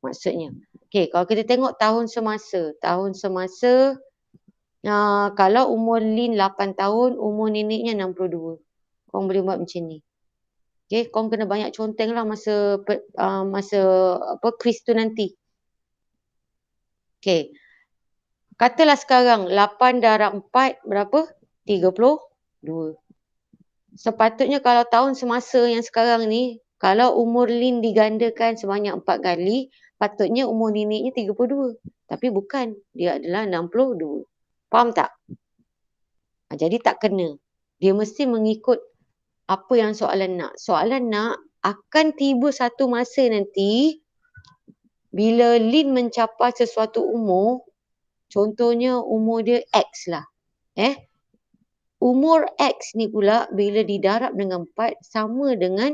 maksudnya. Okey, kalau kita tengok tahun semasa. Kalau umur Lin 8 tahun, umur neneknya 62. Korang boleh buat macam ni. Okey, korang kena banyak conteng lah masa quiz tu nanti. Okey. Katalah sekarang 8 darab 4 berapa? 32. Sepatutnya kalau tahun semasa yang sekarang ni, kalau umur Lin digandakan sebanyak 4 kali, patutnya umur neneknya 32. Tapi bukan. Dia adalah 62. Faham tak? Jadi tak kena. Dia mesti mengikut apa yang soalan nak. Soalan nak akan tiba satu masa nanti bila Lin mencapai sesuatu umur, contohnya umur dia X lah. Umur X ni pula bila didarab dengan 4 sama dengan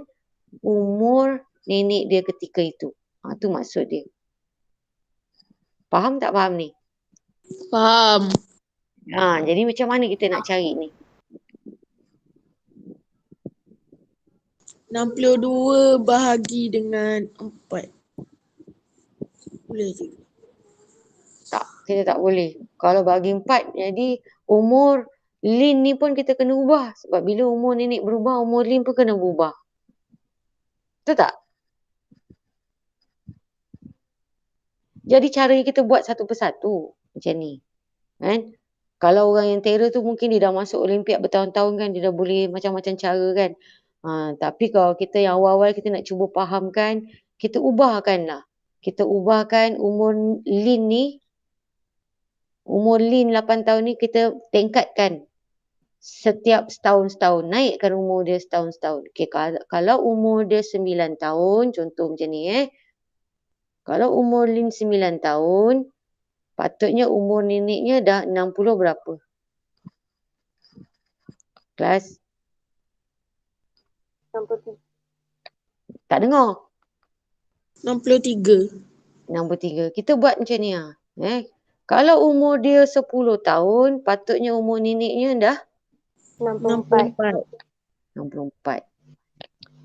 umur nenek dia ketika itu. Tu maksud dia. Faham tak faham ni? Faham. Jadi macam mana kita nak cari ni? 62 bahagi dengan 4. Boleh je. Tak, kita tak boleh. Kalau bagi 4, jadi umur Lin ni pun kita kena ubah. Sebab bila umur nenek berubah, umur Lin pun kena berubah. Betul tak? Jadi cara kita buat satu persatu. Macam ni. Kan? Kalau orang yang terror tu mungkin dia dah masuk Olimpiad bertahun-tahun kan. Dia dah boleh macam-macam cara kan. Tapi kalau kita yang awal-awal kita nak cuba fahamkan, kita ubahkan lah. Kita ubahkan umur Lin ni. Umur Lin 8 tahun ni kita tingkatkan. Setiap setahun-setahun. Naikkan umur dia setahun-setahun. Okay, kalau umur dia 9 tahun. Contoh macam ni Kalau umur Lin 9 tahun. Patutnya umur neneknya dah 60 berapa? Kelas? 63. Tak dengar? 63. 63. Kita buat macam ni Kalau umur dia 10 tahun, patutnya umur neneknya dah 64. 64.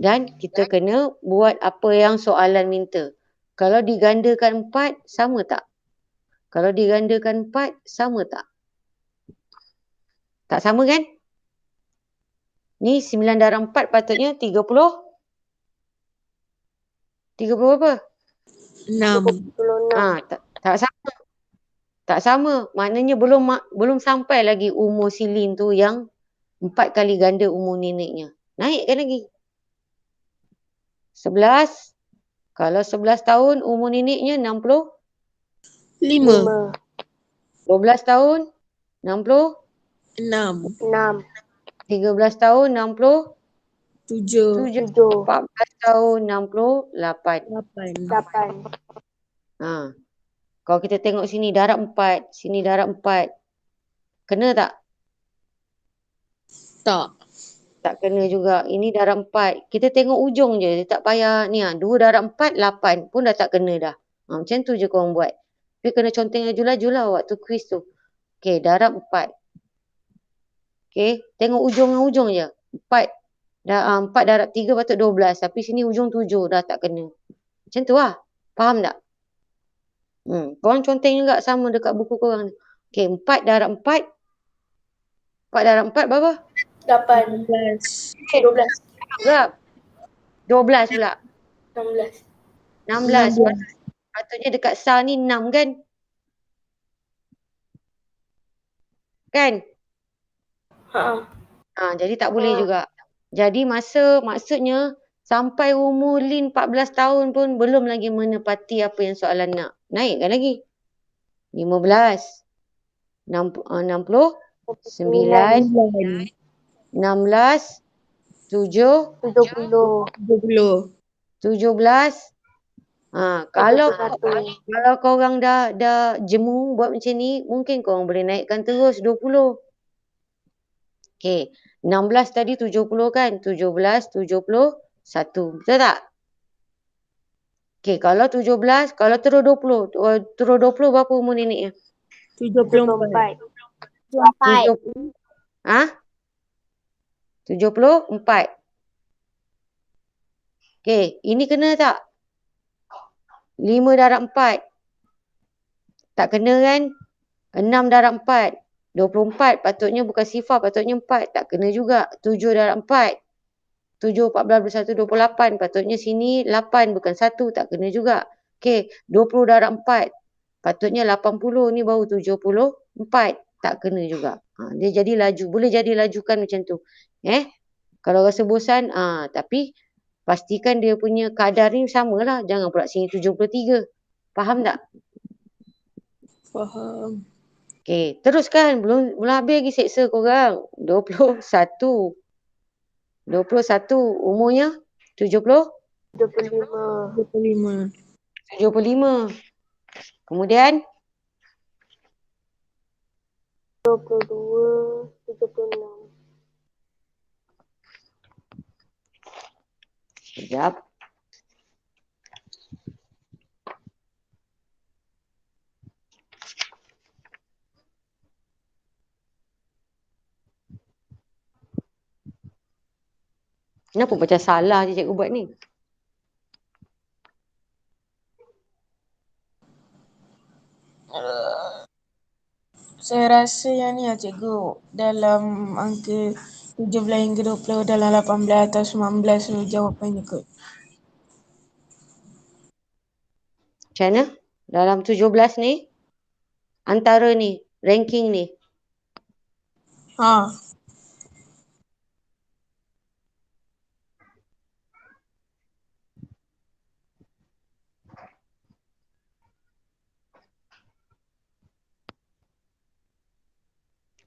Dan kita kena buat apa yang soalan minta. Kalau digandakan 4, sama tak? Kalau digandakan 4, sama tak? Tak sama kan? Ni 9 darab 4 patutnya 30. 30 apa? 6. Tak sama. Tak sama. Maknanya belum sampai lagi umur si Lin tu yang 4 kali ganda umur neneknya. Naikkan lagi. 11. Kalau 11 tahun umur neneknya 60. 5. 12 tahun 60. 6. 6. 13 tahun 60. 7. 7. 14 tahun 68. 8. Kalau kita tengok sini darab 4. Sini darab 4. Kena tak? Tak. Tak kena juga. Ini darab 4. Kita tengok ujung je. Dia tak payah ni 2 darab 4, 8 pun dah tak kena dah. Macam tu je korang buat. Tapi kena conteng laju-laju lah waktu quiz tu. Okey, darab 4. Okey, tengok ujung dengan ujung je. 4 darab 3 patut 12. Tapi sini ujung 7 dah tak kena. Macam tu lah. Faham tak? Korang conteng juga sama dekat buku korang ni. Okey, 4 darab 4. 4 darab 4 berapa? 8. 12. Berapa? 12 pula. 16. 16. Patutnya dekat SAR ni 6 kan? Kan? Jadi tak boleh juga. Jadi maksudnya sampai umur Lin 14 tahun pun belum lagi menepati apa yang soalan nak. Naikkan lagi. 15. 60. 9. 16. 7. 70. 17. Kalau korang dah jemu buat macam ni, mungkin korang boleh naikkan terus 20. Okey, 16 tadi 70 kan? 17, 71. Betul tak? Okey, kalau 17, kalau terus 20. Terus 20 berapa umur neneknya? 74. 74. 74. Okey, ini kena tak? 5 darab 4. Tak kena kan? 6 darab 4. 24. Patutnya bukan sifar, patutnya 4. Tak kena juga. 7 darab 4. 7, 14, 21, 28. Patutnya sini 8 bukan 1. Tak kena juga. Okey, 20 darab 4. Patutnya 80. Ni baru 74. Tak kena juga. Dia jadi laju. Boleh jadi lajukan macam tu. Kalau rasa bosan, tapi pastikan dia punya kadar ni samalah. Jangan pula sini 73. Faham tak? Faham. Okey, teruskan. Belum habis lagi seksa korang. 21. 21. Umurnya 70? 25. 25. 75. Kemudian 22, 76. sekejap. Kenapa macam salah je cikgu buat ni? Saya rasa yang ni lah cikgu. Dalam angka 17 hingga 20, dalam 18 atau 19 tu jawapannya kot. Macam mana? Dalam 17 ni, antara ni, ranking ni. Ha.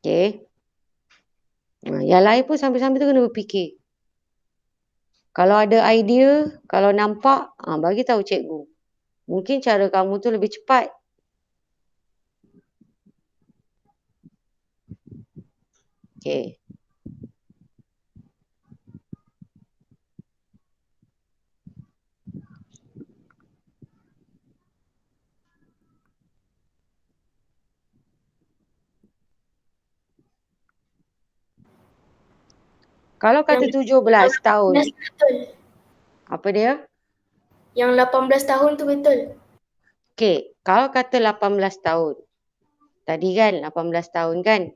Okey. Yang lain pun sambil-sambil tu kena berfikir. Kalau ada idea, kalau nampak, bagi tahu cikgu. Mungkin cara kamu tu lebih cepat. Okey. Kalau kata 17 tahun, Betul. apa dia? Yang 18 tahun tu betul. Okey, kalau kata 18 tahun. Tadi kan 18 tahun kan?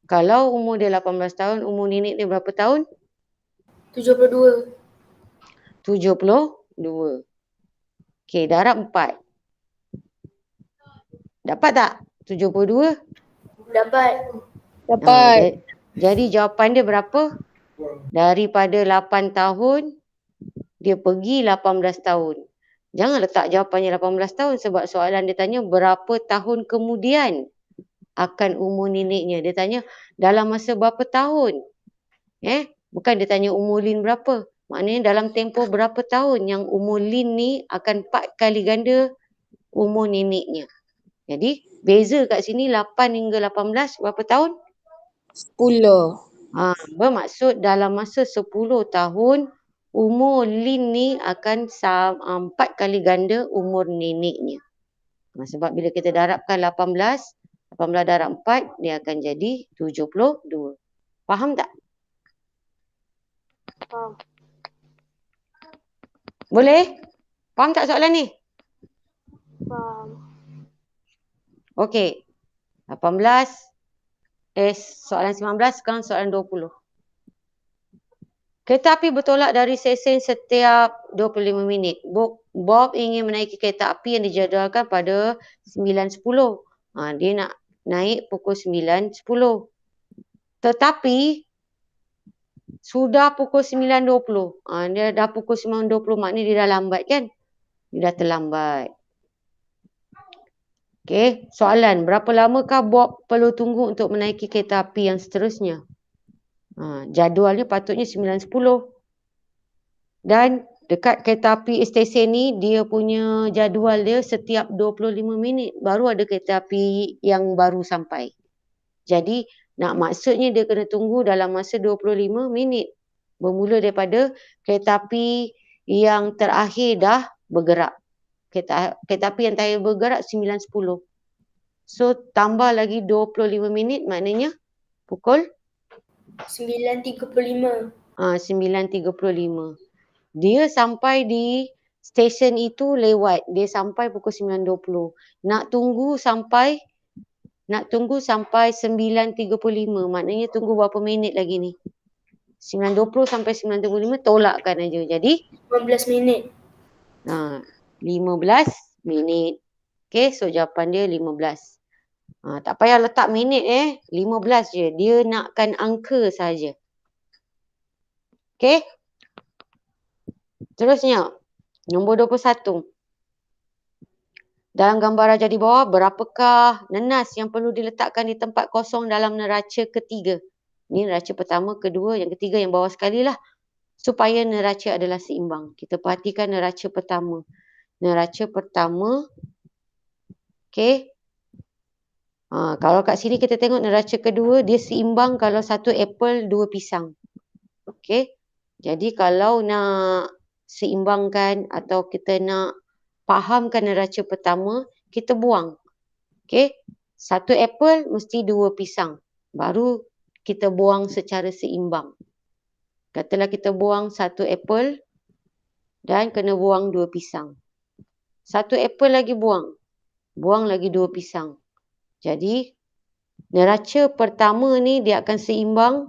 Kalau umur dia 18 tahun, umur nenek dia berapa tahun? 72. 72. Okey, darab 4. Dapat tak? 72? Dapat. Dapat. Jadi jawapan dia berapa? Daripada 8 tahun, dia pergi 18 tahun. Jangan letak jawapannya 18 tahun sebab soalan dia tanya berapa tahun kemudian akan umur neneknya. Dia tanya dalam masa berapa tahun. Bukan dia tanya umur Lin berapa. Maknanya dalam tempoh berapa tahun yang umur Lin ni akan 4 kali ganda umur neneknya. Jadi beza kat sini 8 hingga 18 berapa tahun? 10. Bermaksud dalam masa 10 tahun umur Lin ni akan 4 kali ganda umur neneknya. Sebab bila kita darabkan 18 darab 4 dia akan jadi 72. Faham tak? Faham. Boleh? Faham tak soalan ni? Faham. Okey. 18. Soalan 19, sekarang soalan 20. Kereta api bertolak dari stesen setiap 25 minit. Bob ingin menaiki kereta api yang dijadualkan pada 9.10. Dia nak naik pukul 9.10. Tetapi sudah pukul 9.20. Dia dah pukul 9.20, maknanya dia dah lambat kan? Dia dah terlambat. Okey, soalan. Berapa lamakah Bob perlu tunggu untuk menaiki kereta api yang seterusnya? Jadualnya patutnya 9.10. Dan dekat kereta api stesen ni, dia punya jadual dia setiap 25 minit. Baru ada kereta api yang baru sampai. Jadi, maksudnya dia kena tunggu dalam masa 25 minit. Bermula daripada kereta api yang terakhir dah bergerak. Kereta api yang terakhir bergerak 9.10. So, tambah lagi 25 minit maknanya pukul 9.35. 9.35. Dia sampai di stesen itu lewat. Dia sampai pukul 9.20. Nak tunggu sampai 9.35. Maknanya tunggu berapa minit lagi ni? 9.20 sampai 9.35 tolakkan aja. Jadi 15 minit. 15 minit. Okay, so jawapan dia 15. Tak payah letak minit 15 je. Dia nakkan angka saja. Okay. Terusnya, nombor 21. Dalam gambar raja di bawah, berapakah nenas yang perlu diletakkan di tempat kosong dalam neraca ketiga? Ini neraca pertama, kedua, yang ketiga, yang bawah sekali lah. Supaya neraca adalah seimbang. Kita perhatikan neraca pertama. Neraca pertama. Okay. Kalau kat sini kita tengok neraca kedua, dia seimbang kalau satu apple, dua pisang. Okay. Jadi kalau nak seimbangkan atau kita nak fahamkan neraca pertama, kita buang. Okay. Satu apple mesti dua pisang. Baru kita buang secara seimbang. Katalah kita buang satu apple dan kena buang dua pisang. Satu apple lagi buang. Buang lagi dua pisang. Jadi, neraca pertama ni dia akan seimbang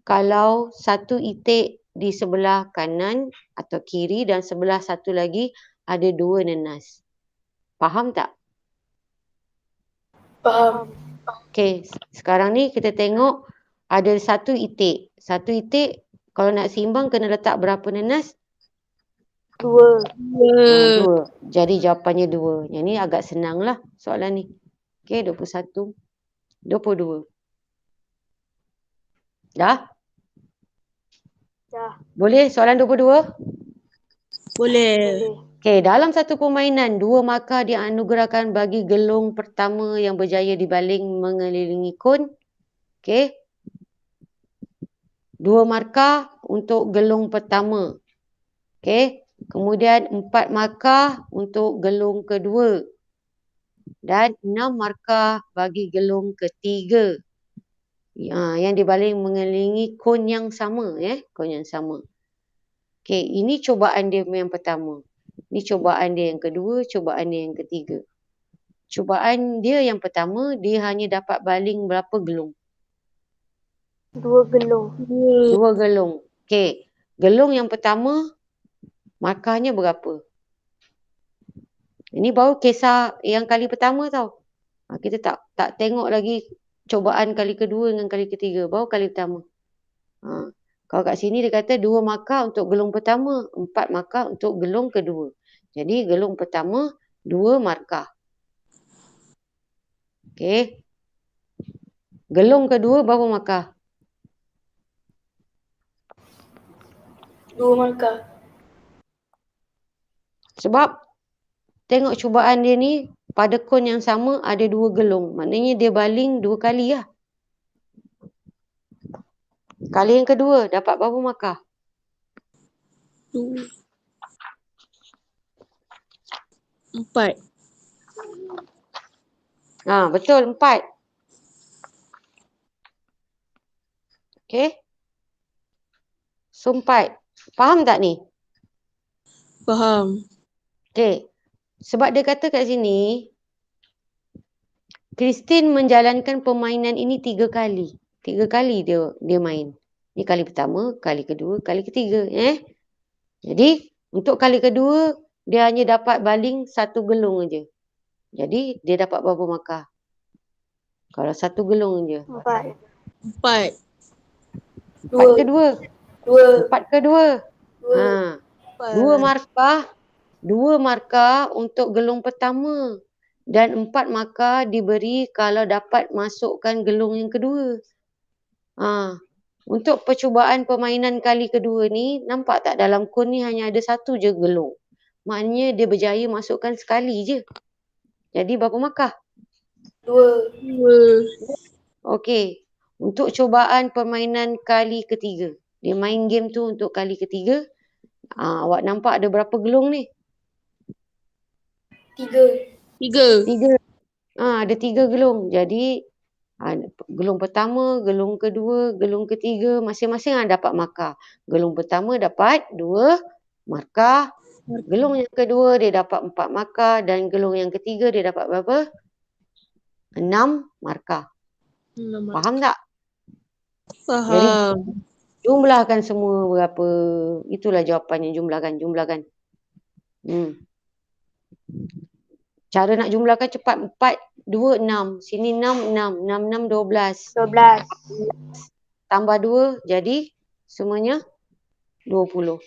kalau satu itik di sebelah kanan atau kiri dan sebelah satu lagi ada dua nenas. Faham tak? Faham. Okey, sekarang ni kita tengok ada satu itik. Satu itik kalau nak seimbang kena letak berapa nenas? 2. Dua. Jadi jawapannya 2. Yang ni agak senang lah soalan ni. Okey, 21. 22. Dah? Dah. Boleh soalan 22? Boleh. Okey, dalam satu permainan, 2 markah dianugerahkan bagi gelung pertama yang berjaya dibaling mengelilingi kon. Okey. 2 markah untuk gelung pertama. Okey. Kemudian 4 markah untuk gelung kedua. Dan 6 markah bagi gelung ketiga. Yang dibaling mengelilingi kon yang sama. Kon yang sama. Okey, ini cubaan dia yang pertama. Ini cubaan dia yang kedua, cubaan dia yang ketiga. Cubaan dia yang pertama, dia hanya dapat baling berapa gelung? 2 gelung. 2 gelung. Okey. Gelung yang pertama, markahnya berapa? Ini baru kisah yang kali pertama tau. Kita tak tengok lagi cubaan kali kedua dengan kali ketiga. Baru kali pertama. Kalau kat sini dia kata 2 markah untuk gelung pertama, 4 markah untuk gelung kedua. Jadi gelung pertama 2 markah. Okey. Gelung kedua berapa markah? 2 markah. Sebab tengok cubaan dia ni pada kon yang sama ada 2 gelung. Maknanya dia baling 2 kali lah. Kali yang kedua dapat berapa markah? 4. Betul 4. Okey. So 4. Faham tak ni? Faham. Okey. Sebab dia kata kat sini, Christine menjalankan permainan ini 3 kali. 3 kali dia main. Ni kali pertama, kali kedua, kali ketiga. Jadi, untuk kali kedua, dia hanya dapat baling 1 gelung aja. Jadi, dia dapat berapa markah? Kalau 1 gelung je. 4. 4. 4 ke 2? 2. 4 ke 2? 2. 2 markah. 2 markah untuk gelung pertama. Dan 4 markah diberi kalau dapat masukkan gelung yang kedua. Untuk percubaan permainan kali kedua ni, nampak tak dalam kon ni hanya ada 1 je gelung. Maknanya dia berjaya masukkan sekali je. Jadi berapa markah? 2. Okey. Untuk cubaan permainan kali ketiga. Dia main game tu untuk kali ketiga. Awak nampak ada berapa gelung ni? 3. 3. 3. Ada 3 gelung. Jadi Gelung pertama, gelung kedua, gelung ketiga, masing-masing dapat markah. Gelung pertama dapat 2 markah. Gelung yang kedua dia dapat 4 markah dan gelung yang ketiga dia dapat berapa? 6 markah. Faham tak? Jadi Faham. jumlahkan semua berapa. Itulah jawapannya, jumlahkan. Cara nak jumlahkan cepat. 4, 2, 6. Sini 6, 6. 6, 6, 12. 12. Tambah 2 jadi semuanya 20.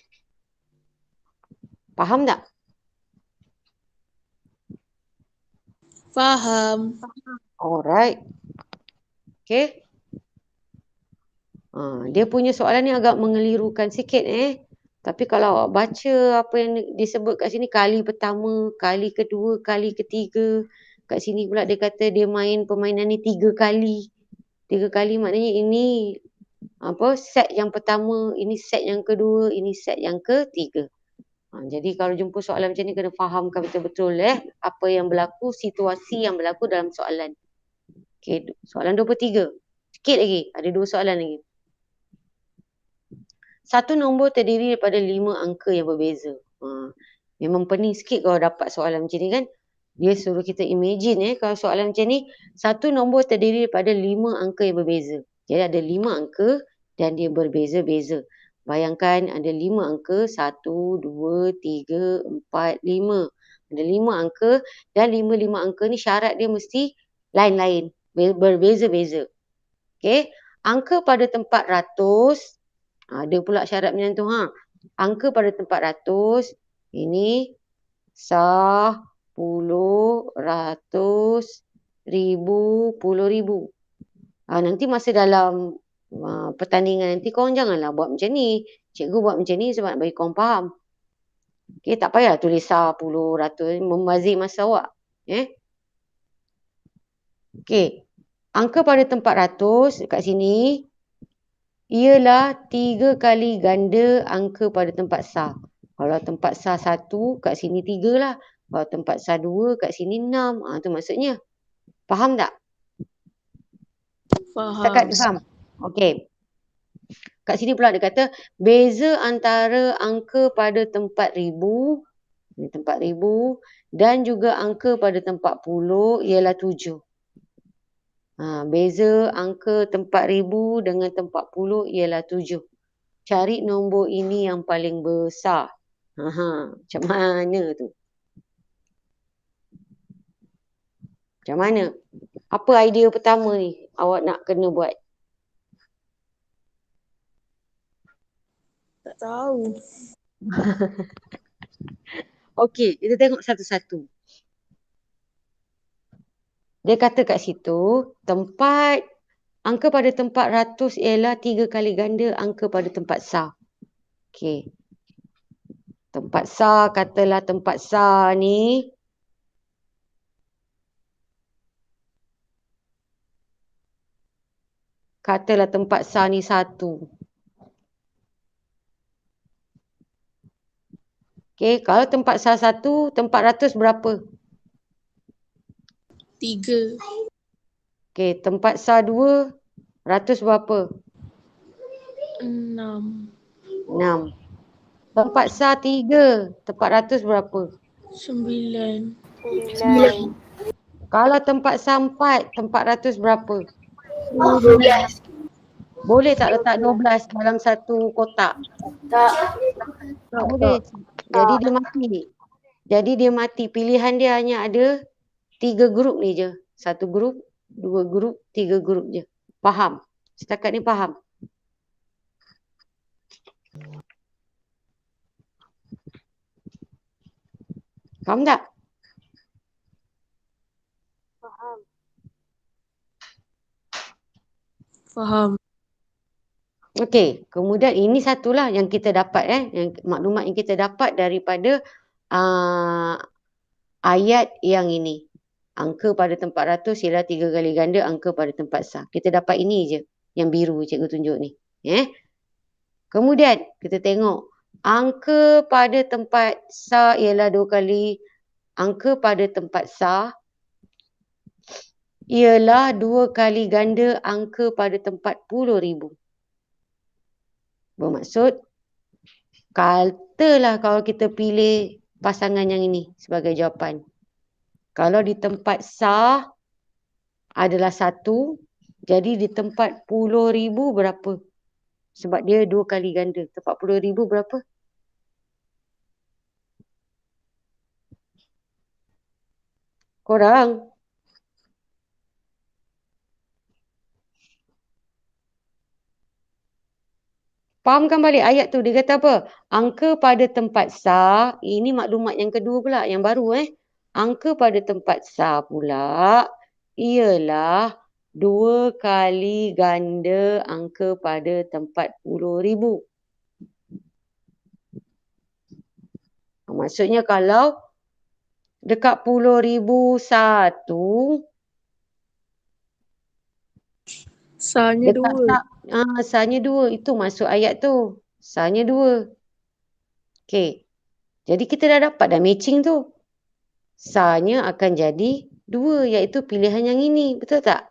Faham tak? Faham. Alright. Okay. Dia punya soalan ni agak mengelirukan sikit Tapi kalau awak baca apa yang disebut kat sini, kali pertama, kali kedua, kali ketiga. Kat sini pula dia kata dia main permainan ni 3 kali. 3 kali maknanya ini set yang pertama, ini set yang kedua, ini set yang ketiga. Jadi kalau jumpa soalan macam ni kena fahamkan betul-betul apa yang berlaku, situasi yang berlaku dalam soalan. Okay, soalan 23. Sikit lagi, ada 2 soalan lagi. Satu nombor terdiri daripada 5 angka yang berbeza. Memang pening sikit kalau dapat soalan macam ni kan. Dia suruh kita imagine kalau soalan macam ni, satu nombor terdiri daripada 5 angka yang berbeza. Jadi ada 5 angka dan dia berbeza-beza. Bayangkan ada 5 angka, 1, 2, 3, 4, 5. Ada 5 angka dan 5 angka ni syarat dia mesti lain-lain, berbeza-beza. Okay. Angka pada tempat ratus, ada pula syarat macam tu. Angka pada tempat ratus, ini sah, puluh, ratus, ribu, puluh ribu. Nanti masa dalam pertandingan nanti korang janganlah buat macam ni. Cikgu buat macam ni sebab nak bagi korang faham. Okay, tak payah tulis sah, puluh, ratus, membazir masa awak. Okay. Angka pada tempat ratus kat sini ialah 3 kali ganda angka pada tempat sah. Kalau tempat sah 1, kat sini 3 lah. Kalau tempat sah 2, kat sini 6. Tu maksudnya. Faham tak? Faham. Setakat faham? Okey. Kat sini pula dia kata, beza antara angka pada tempat ribu, tempat ribu, dan juga angka pada tempat puluh ialah 7. Beza angka tempat ribu dengan tempat puluh ialah 7. Cari nombor ini yang paling besar. Macam mana tu? Macam mana? Apa idea pertama ni awak nak kena buat? Tak tahu. Okey, kita tengok satu-satu. Dia kata kat situ, angka pada tempat ratus ialah 3 kali ganda angka pada tempat sah. Okey. Tempat sah, katalah tempat sah ni tempat sah ni 1. Okey, kalau tempat sah 1, tempat ratus berapa? 3. Okey, tempat sah 2, ratus berapa? 6. 6. Tempat sah 3, tempat ratus berapa? 9. 9. Kalau tempat sah 4, tempat ratus berapa? 12. Boleh tak letak 12 dalam satu kotak? Tak. Tak boleh. Jadi dia mati. Pilihan dia hanya ada 3 grup ni je. 1 grup, 2 grup, 3 grup je. Faham? Setakat ni faham? Faham tak? Faham. Okey, kemudian ini satulah yang kita dapat yang maklumat yang kita dapat daripada ayat yang ini. Angka pada tempat ratus ialah 3 kali ganda angka pada tempat sah. Kita dapat ini je yang biru cikgu tunjuk ni. Kemudian kita tengok angka pada tempat sah ialah 2 kali angka pada tempat sah ialah 2 kali ganda angka pada tempat puluh ribu. Bermaksud, katalah kalau kita pilih pasangan yang ini sebagai jawapan. Kalau di tempat sah adalah 1, jadi di tempat 10,000 berapa? Sebab dia 2 kali ganda. Tempat 10,000 berapa? Korang. Fahamkan balik ayat tu. Dia kata apa? Angka pada tempat sah. Ini maklumat yang kedua pula. Yang baru Angka pada tempat sah pula ialah 2 kali ganda angka pada tempat 10,000. Maksudnya kalau dekat 10,000 satu, Sahnya dekat 2. sahnya 2. Itu masuk ayat tu. Sahnya 2. Okey. Jadi kita dah dapat dah matching tu. Sahnya akan jadi 2, iaitu pilihan yang ini. Betul tak?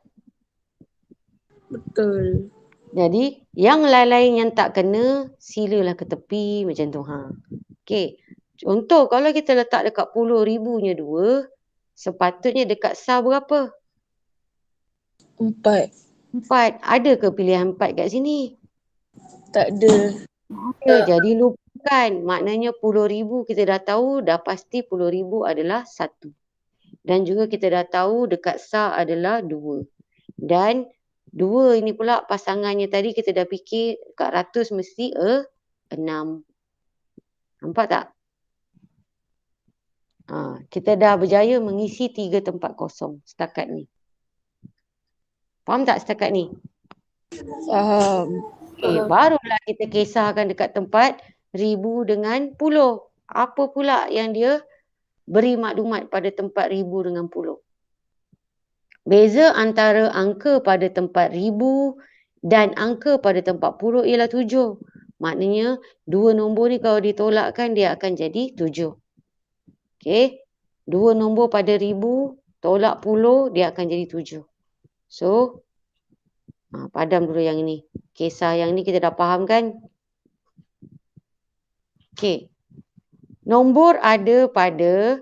Betul. Jadi yang lain-lain yang tak kena, silalah ke tepi macam tu. Okey. Contoh kalau kita letak dekat 10,000-nya 2, sepatutnya dekat sah berapa? 4. 4. Ada ke pilihan 4 kat sini? Tak ada. Jadi lupakan. Maknanya 10,000 kita dah tahu, dah pasti 10,000 adalah 1. Dan juga kita dah tahu dekat sah adalah 2. Dan 2 ini pula pasangannya tadi kita dah fikir kat ratus mesti 6. Nampak tak? Kita dah berjaya mengisi 3 tempat kosong setakat ni. Faham tak setakat ni? Faham. Barulah kita kisahkan dekat tempat 1,000 dengan 10. Apa pula yang dia beri maklumat pada tempat 1,000 dengan 10? Beza antara angka pada tempat 1,000 dan angka pada tempat 10 ialah 7. Maknanya 2 nombor ni kalau ditolakkan dia akan jadi 7. Okey. 2 nombor pada 1,000 tolak 10 dia akan jadi 7. So, padam dulu yang ini. Kisah yang ni kita dah faham kan? Okey. Nombor ada pada,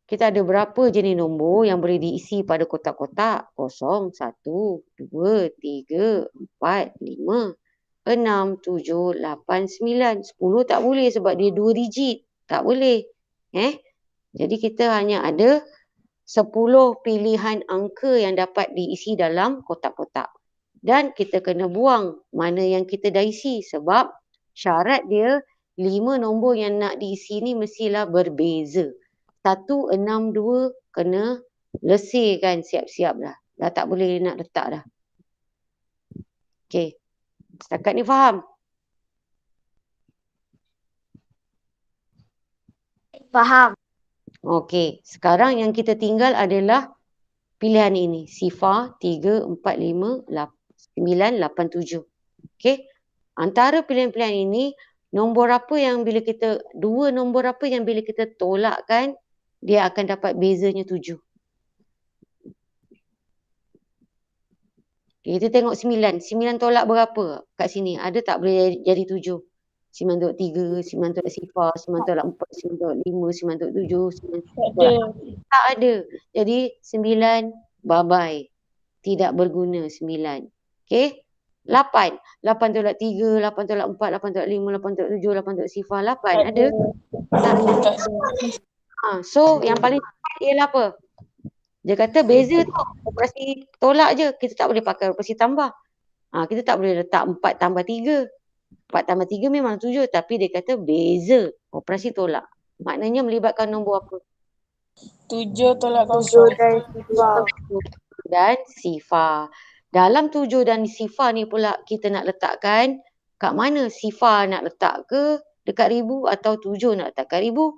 kita ada berapa jenis nombor yang boleh diisi pada kotak-kotak? 0, 1, 2, 3, 4, 5, 6, 7, 8, 9. 10 tak boleh sebab dia 2 digit. Tak boleh. Jadi kita hanya ada 10 pilihan angka yang dapat diisi dalam kotak-kotak. Dan kita kena buang mana yang kita dah isi sebab syarat dia 5 nombor yang nak diisi ni mestilah berbeza. 1, 6, 2 kena lesirkan siap-siap dah. Dah tak boleh nak letak dah. Okey. Setakat ni faham? Faham. Okey. Sekarang yang kita tinggal adalah pilihan ini. Sifar 3, 4, 5, 9, 8, 7. Okey. Antara pilihan-pilihan ini, nombor apa yang bila kita, 2 nombor apa yang bila kita tolakkan, dia akan dapat bezanya 7. Okay, kita tengok 9. 9 tolak berapa kat sini? Ada tak boleh jadi 7? 9 tolak 3, 9 tolak sifar, 9 tolak 4, 9 tolak 5, 9 tolak 7, 9 tolak 8. Tak ada. Jadi 9, bye-bye. Tidak berguna 9. Okey. 8. 8 tolak 3, 8 tolak 4, 8 tolak 5, 8 tolak 7, 8 tolak sifar. 8 ada? Tak ada. So yang paling cepat ialah apa? Dia kata beza tu. Operasi tolak je. Kita tak boleh pakai operasi tambah. Kita tak boleh letak 4 tambah 3. 4 tambah 3 memang 7. Tapi dia kata beza. Operasi tolak. Maknanya melibatkan nombor apa? 7 tolak 7 0. dan sifar. Dan sifar. Dalam 7 dan sifar ni pula kita nak letakkan kat mana sifar nak letak ke dekat 1,000 atau 7 nak letak kat 1,000.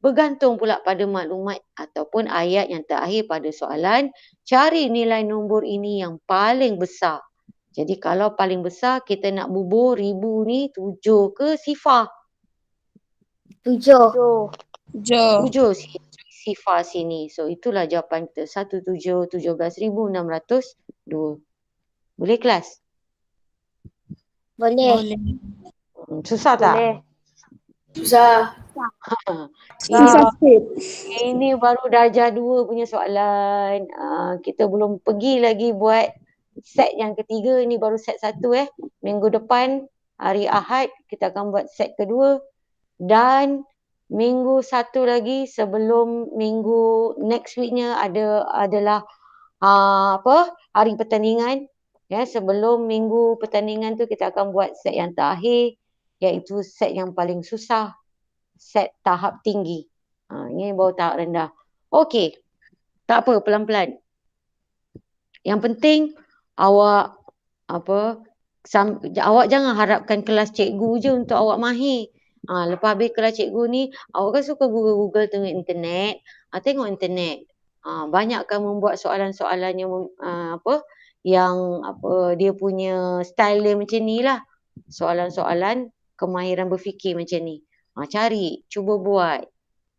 Bergantung pula pada maklumat ataupun ayat yang terakhir pada soalan. Cari nilai nombor ini yang paling besar. Jadi kalau paling besar kita nak bubur 1,000 ni 7 ke sifar? 7. 7. 7. sifar sini. So itulah jawapan kita 1,17,602. Boleh kelas? Boleh. Boleh. Susah tak? Boleh. Susah. Ini, ini baru darjah 2 punya soalan. Kita belum pergi lagi buat set yang ketiga. Ini baru set 1 Minggu depan hari Ahad kita akan buat set kedua. Dan minggu satu lagi sebelum minggu next weeknya adalah hari pertandingan. Sebelum minggu pertandingan tu kita akan buat set yang terakhir, iaitu set yang paling susah, set tahap tinggi. Ini baru tahap rendah. Okey, tak apa, pelan-pelan. Yang penting awak awak jangan harapkan kelas cikgu je untuk awak mahir. Lepas habis kelas cikgu ni, awak kan suka Google tengok internet. Tengok internet. Banyakkan membuat soalan-soalan yang dia punya style dia macam ni lah. Soalan-soalan kemahiran berfikir macam ni. Cari, cuba buat.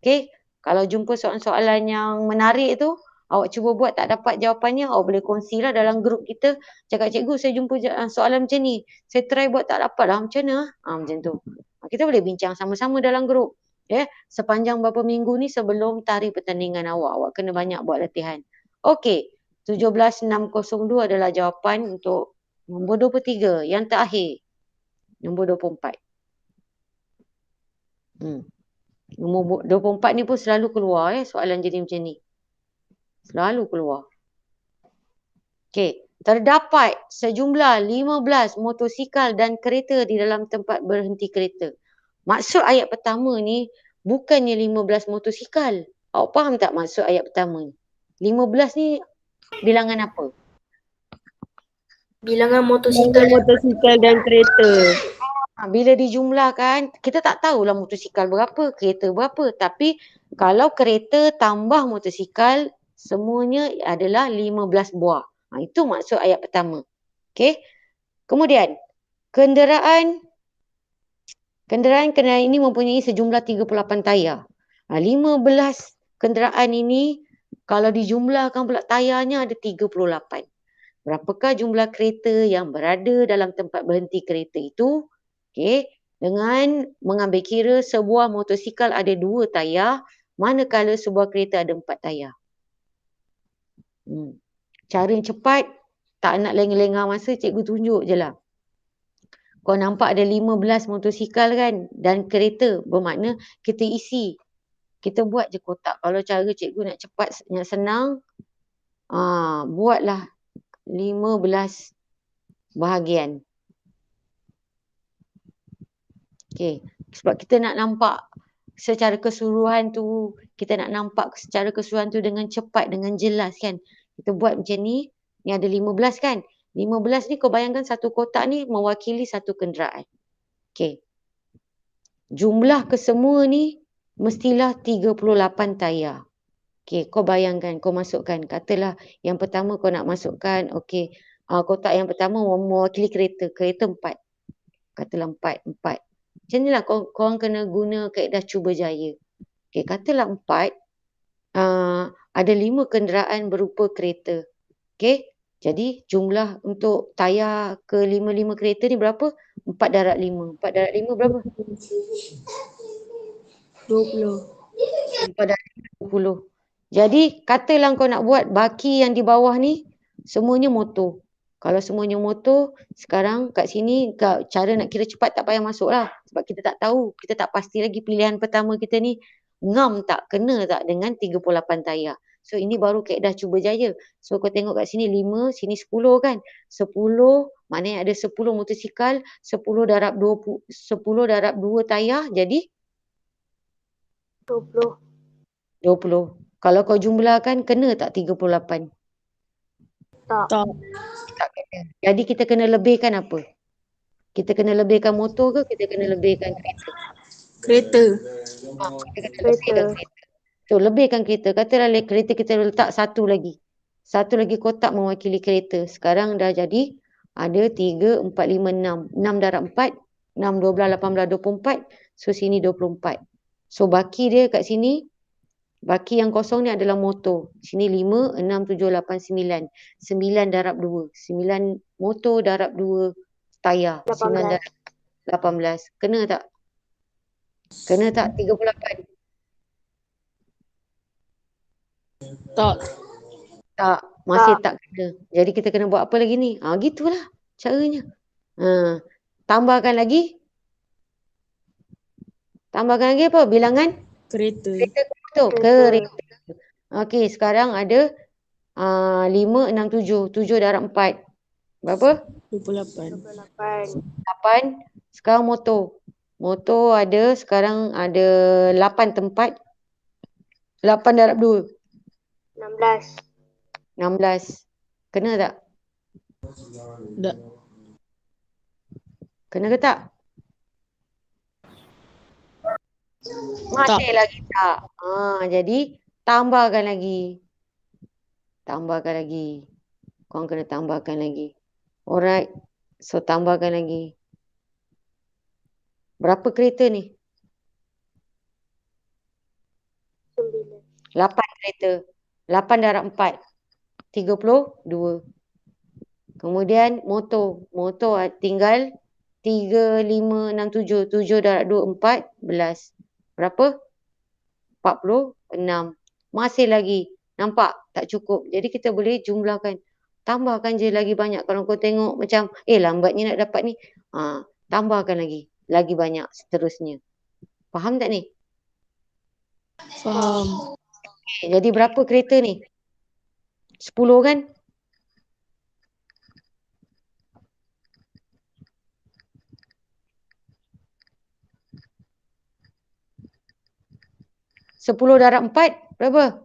Okey, kalau jumpa soalan-soalan yang menarik tu, awak cuba buat, tak dapat jawapannya, awak boleh kongsilah dalam grup kita. Cakap, cikgu saya jumpa soalan macam ni. Saya try buat tak dapat lah. Macam mana? Macam tu. Kita boleh bincang sama-sama dalam grup. Sepanjang beberapa minggu ni sebelum tarikh pertandingan awak. Awak kena banyak buat latihan. Okey. 17,602 adalah jawapan untuk nombor 23. Yang terakhir. Nombor 24. Nombor 24 ni pun selalu keluar soalan jadi macam ni. Selalu keluar. Okey. Terdapat sejumlah 15 motosikal dan kereta di dalam tempat berhenti kereta. Maksud ayat pertama ni bukannya 15 motosikal. Awak faham tak maksud ayat pertama ni? 15 ni bilangan apa? Bilangan motosikal. Motosikal dan kereta. Bila dijumlahkan, kita tak tahulah motosikal berapa, kereta berapa. Tapi kalau kereta tambah motosikal, semuanya adalah 15 buah. Itu maksud ayat pertama. Okey. Kemudian, kenderaan ini mempunyai sejumlah 38 tayar. 15 kenderaan ini, kalau dijumlahkan pula tayarnya ada 38. Berapakah jumlah kereta yang berada dalam tempat berhenti kereta itu? Okey, dengan mengambil kira sebuah motosikal ada 2 tayar, manakala sebuah kereta ada 4 tayar. Cara yang cepat, tak nak lengah-lengah masa, cikgu tunjuk je lah. Kau nampak ada 15 motosikal kan dan kereta, bermakna kita isi. Kita buat je kotak. Kalau cara cikgu nak cepat, nak senang, buatlah 15 bahagian. Okey, sebab kita nak nampak secara keseluruhan tu, kita nak nampak secara keseluruhan tu dengan cepat, dengan jelas kan. Kita buat macam ni ada 15 kan. 15 ni kau bayangkan satu kotak ni mewakili satu kenderaan. Okey. Jumlah kesemua ni mestilah 38 tayar. Okey, kau bayangkan, kau masukkan. Katalah yang pertama kau nak masukkan, okey, kotak yang pertama mewakili kereta. Kereta 4. Katalah 4. Macam ni lah korang kena guna kaedah cuba jaya. Okey, katalah 4. Ada 5 kenderaan berupa kereta. Okey, jadi jumlah untuk tayar ke 5 kereta ni berapa? 4 darab 5. 4 darab 5 berapa? 20. 4 darab 20. Jadi katalah kau nak buat baki yang di bawah ni semuanya motor. Kalau semuanya motor, sekarang kat sini cara nak kira cepat tak payah masuk lah. Sebab kita tak tahu, kita tak pasti lagi pilihan pertama kita ni ngam tak, kena tak dengan 38 tayar. So ini baru kaedah cuba jaya. So kau tengok kat sini 5, sini 10 kan. 10, maknanya ada 10 motosikal, 10 darab 2 tayar jadi 20. 20. Kalau kau jumlahkan, kena tak 38? Tak. Tak kena. Jadi kita kena lebihkan apa? Kita kena lebihkan motor ke kita kena lebihkan kereta? Kereta. Kita kena lebihkan kereta. So lebihkan kereta. Katalah kereta kita letak satu lagi. Satu lagi kotak mewakili kereta. Sekarang dah jadi ada 3, 4, 5, 6. 6 darab 4. 6, 12, 18, 24. So sini 24. So baki dia kat sini Baki yang kosong ni adalah motor. Sini 5, 6, 7, 8, 9. 9 darab 2. 9 motor darab 2 tayar. 9 darab 18. Kena tak? Kena tak 38? Tak. Tak. Masih tak kena. Jadi kita kena buat apa lagi ni? Gitulah caranya. Tambahkan lagi. Tambahkan lagi apa? Bilangan? Kereta. Kereta. Okey, sekarang ada 5, 6, 7. 7 darab 4. Berapa? 28. 8. Sekarang motor. Motor ada, sekarang ada 8 tempat. 8 darab 2. 16. Kena tak? Tak. Kena ke tak? Masih lagi tak. Jadi tambahkan lagi. Tambahkan lagi. Korang kena tambahkan lagi. Alright. So tambahkan lagi. Berapa kereta ni? 8 kereta. 8 darab 4. 32. Kemudian motor. Motor tinggal 3, 5, 6, 7. 7 darab 2, 14. Berapa? 46. Masih lagi. Nampak? Tak cukup. Jadi kita boleh jumlahkan. Tambahkan je lagi banyak. Kalau kau tengok macam, lambatnya nak dapat ni. Tambahkan lagi. Lagi banyak seterusnya. Faham tak ni? Faham. Jadi berapa kereta ni? 10 kan? Sepuluh darab 4 berapa?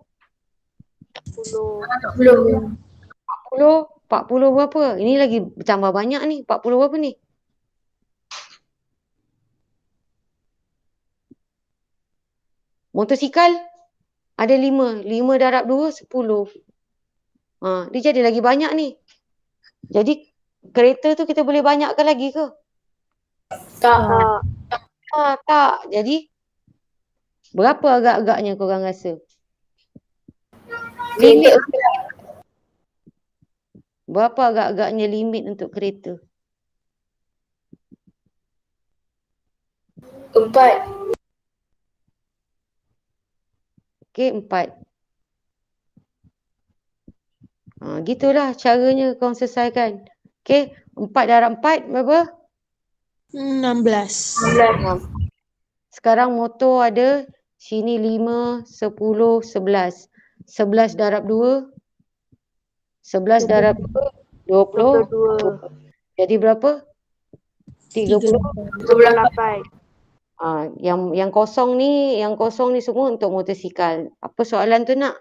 40. 40 berapa? Ini lagi bertambah banyak ni. 40 berapa ni? Motosikal ada 5. 5 darab 2, 10. Dia jadi lagi banyak ni. Jadi kereta tu kita boleh banyakkan lagi ke? Tak. Tak. Jadi berapa agak-agaknya korang rasa? Limit. Berapa agak-agaknya limit untuk kereta? 4. Okey, 4. Gitulah caranya korang selesaikan. Okey, 4 darab 4 berapa? 16. 16. Sekarang motor ada sini 5, 10, 11. 11 darab 2. 11 darab 2, 20. Jadi berapa? 30. 28. Yang kosong ni semua untuk motosikal. Apa soalan tu nak?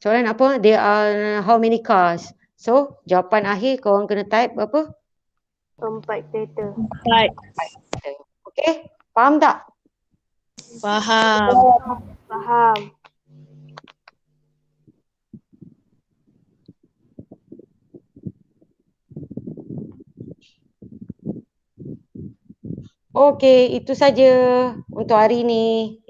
Soalan apa? There are how many cars? So, jawapan akhir korang kena type berapa? 4 kereta. 4. Okey, faham tak? Faham. Faham. Okey, itu saja untuk hari ni.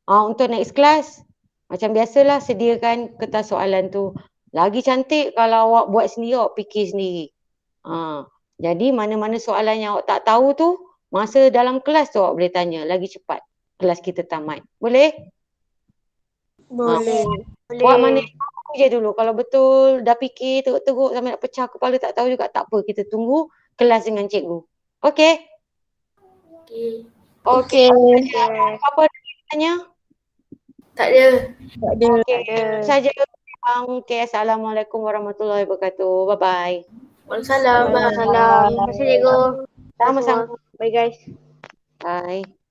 Untuk next class, macam biasalah sediakan kertas soalan tu. Lagi cantik kalau awak buat sendiri, awak fikir sendiri. Jadi mana-mana soalan yang awak tak tahu tu, masa dalam kelas tu awak boleh tanya. Lagi cepat kelas kita tamat. Boleh? Boleh. Buat mana je dulu. Kalau betul dah fikir teruk-teruk sampai nak pecah kepala tak tahu juga, tak apa. Kita tunggu kelas dengan cikgu. Okey? Okey. Apa tanya? Tak ada. Okey, saja. Okey, Assalamualaikum warahmatullahi wabarakatuh. Bye-bye. Waalaikumsalam. Terima kasih cikgu. Sama-sama. Bye guys. Bye.